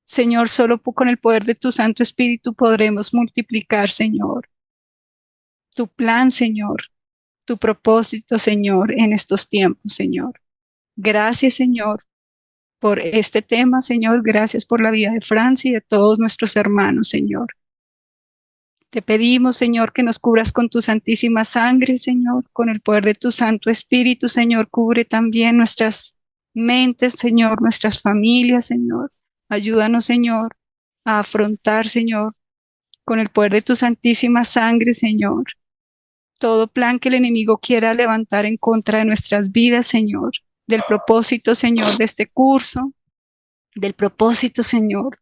Señor, solo con el poder de tu Santo Espíritu podremos multiplicar, Señor, tu plan, Señor, tu propósito, Señor, en estos tiempos, Señor. Gracias, Señor, por este tema, Señor. Gracias por la vida de Francia y de todos nuestros hermanos, Señor. Te pedimos, Señor, que nos cubras con tu santísima sangre, Señor, con el poder de tu Santo Espíritu, Señor. Cubre también nuestras mentes, Señor, nuestras familias, Señor. Ayúdanos, Señor, a afrontar, Señor, con el poder de tu santísima sangre, Señor, todo plan que el enemigo quiera levantar en contra de nuestras vidas, Señor, del propósito, Señor, de este curso, del propósito, Señor,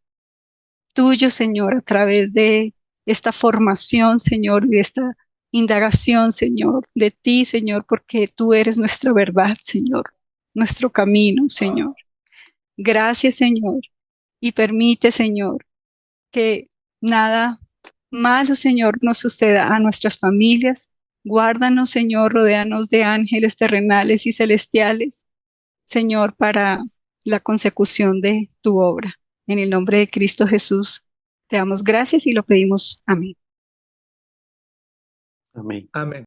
tuyo, Señor, a través de esta formación, Señor, y de esta indagación, Señor, de ti, Señor, porque tú eres nuestra verdad, Señor, nuestro camino, Señor. Gracias, Señor, y permite, Señor, que nada malo, Señor, nos suceda a nuestras familias. Guárdanos, Señor, rodéanos de ángeles terrenales y celestiales, Señor, para la consecución de tu obra. En el nombre de Cristo Jesús, te damos gracias y lo pedimos. Amén. Amén. Amén.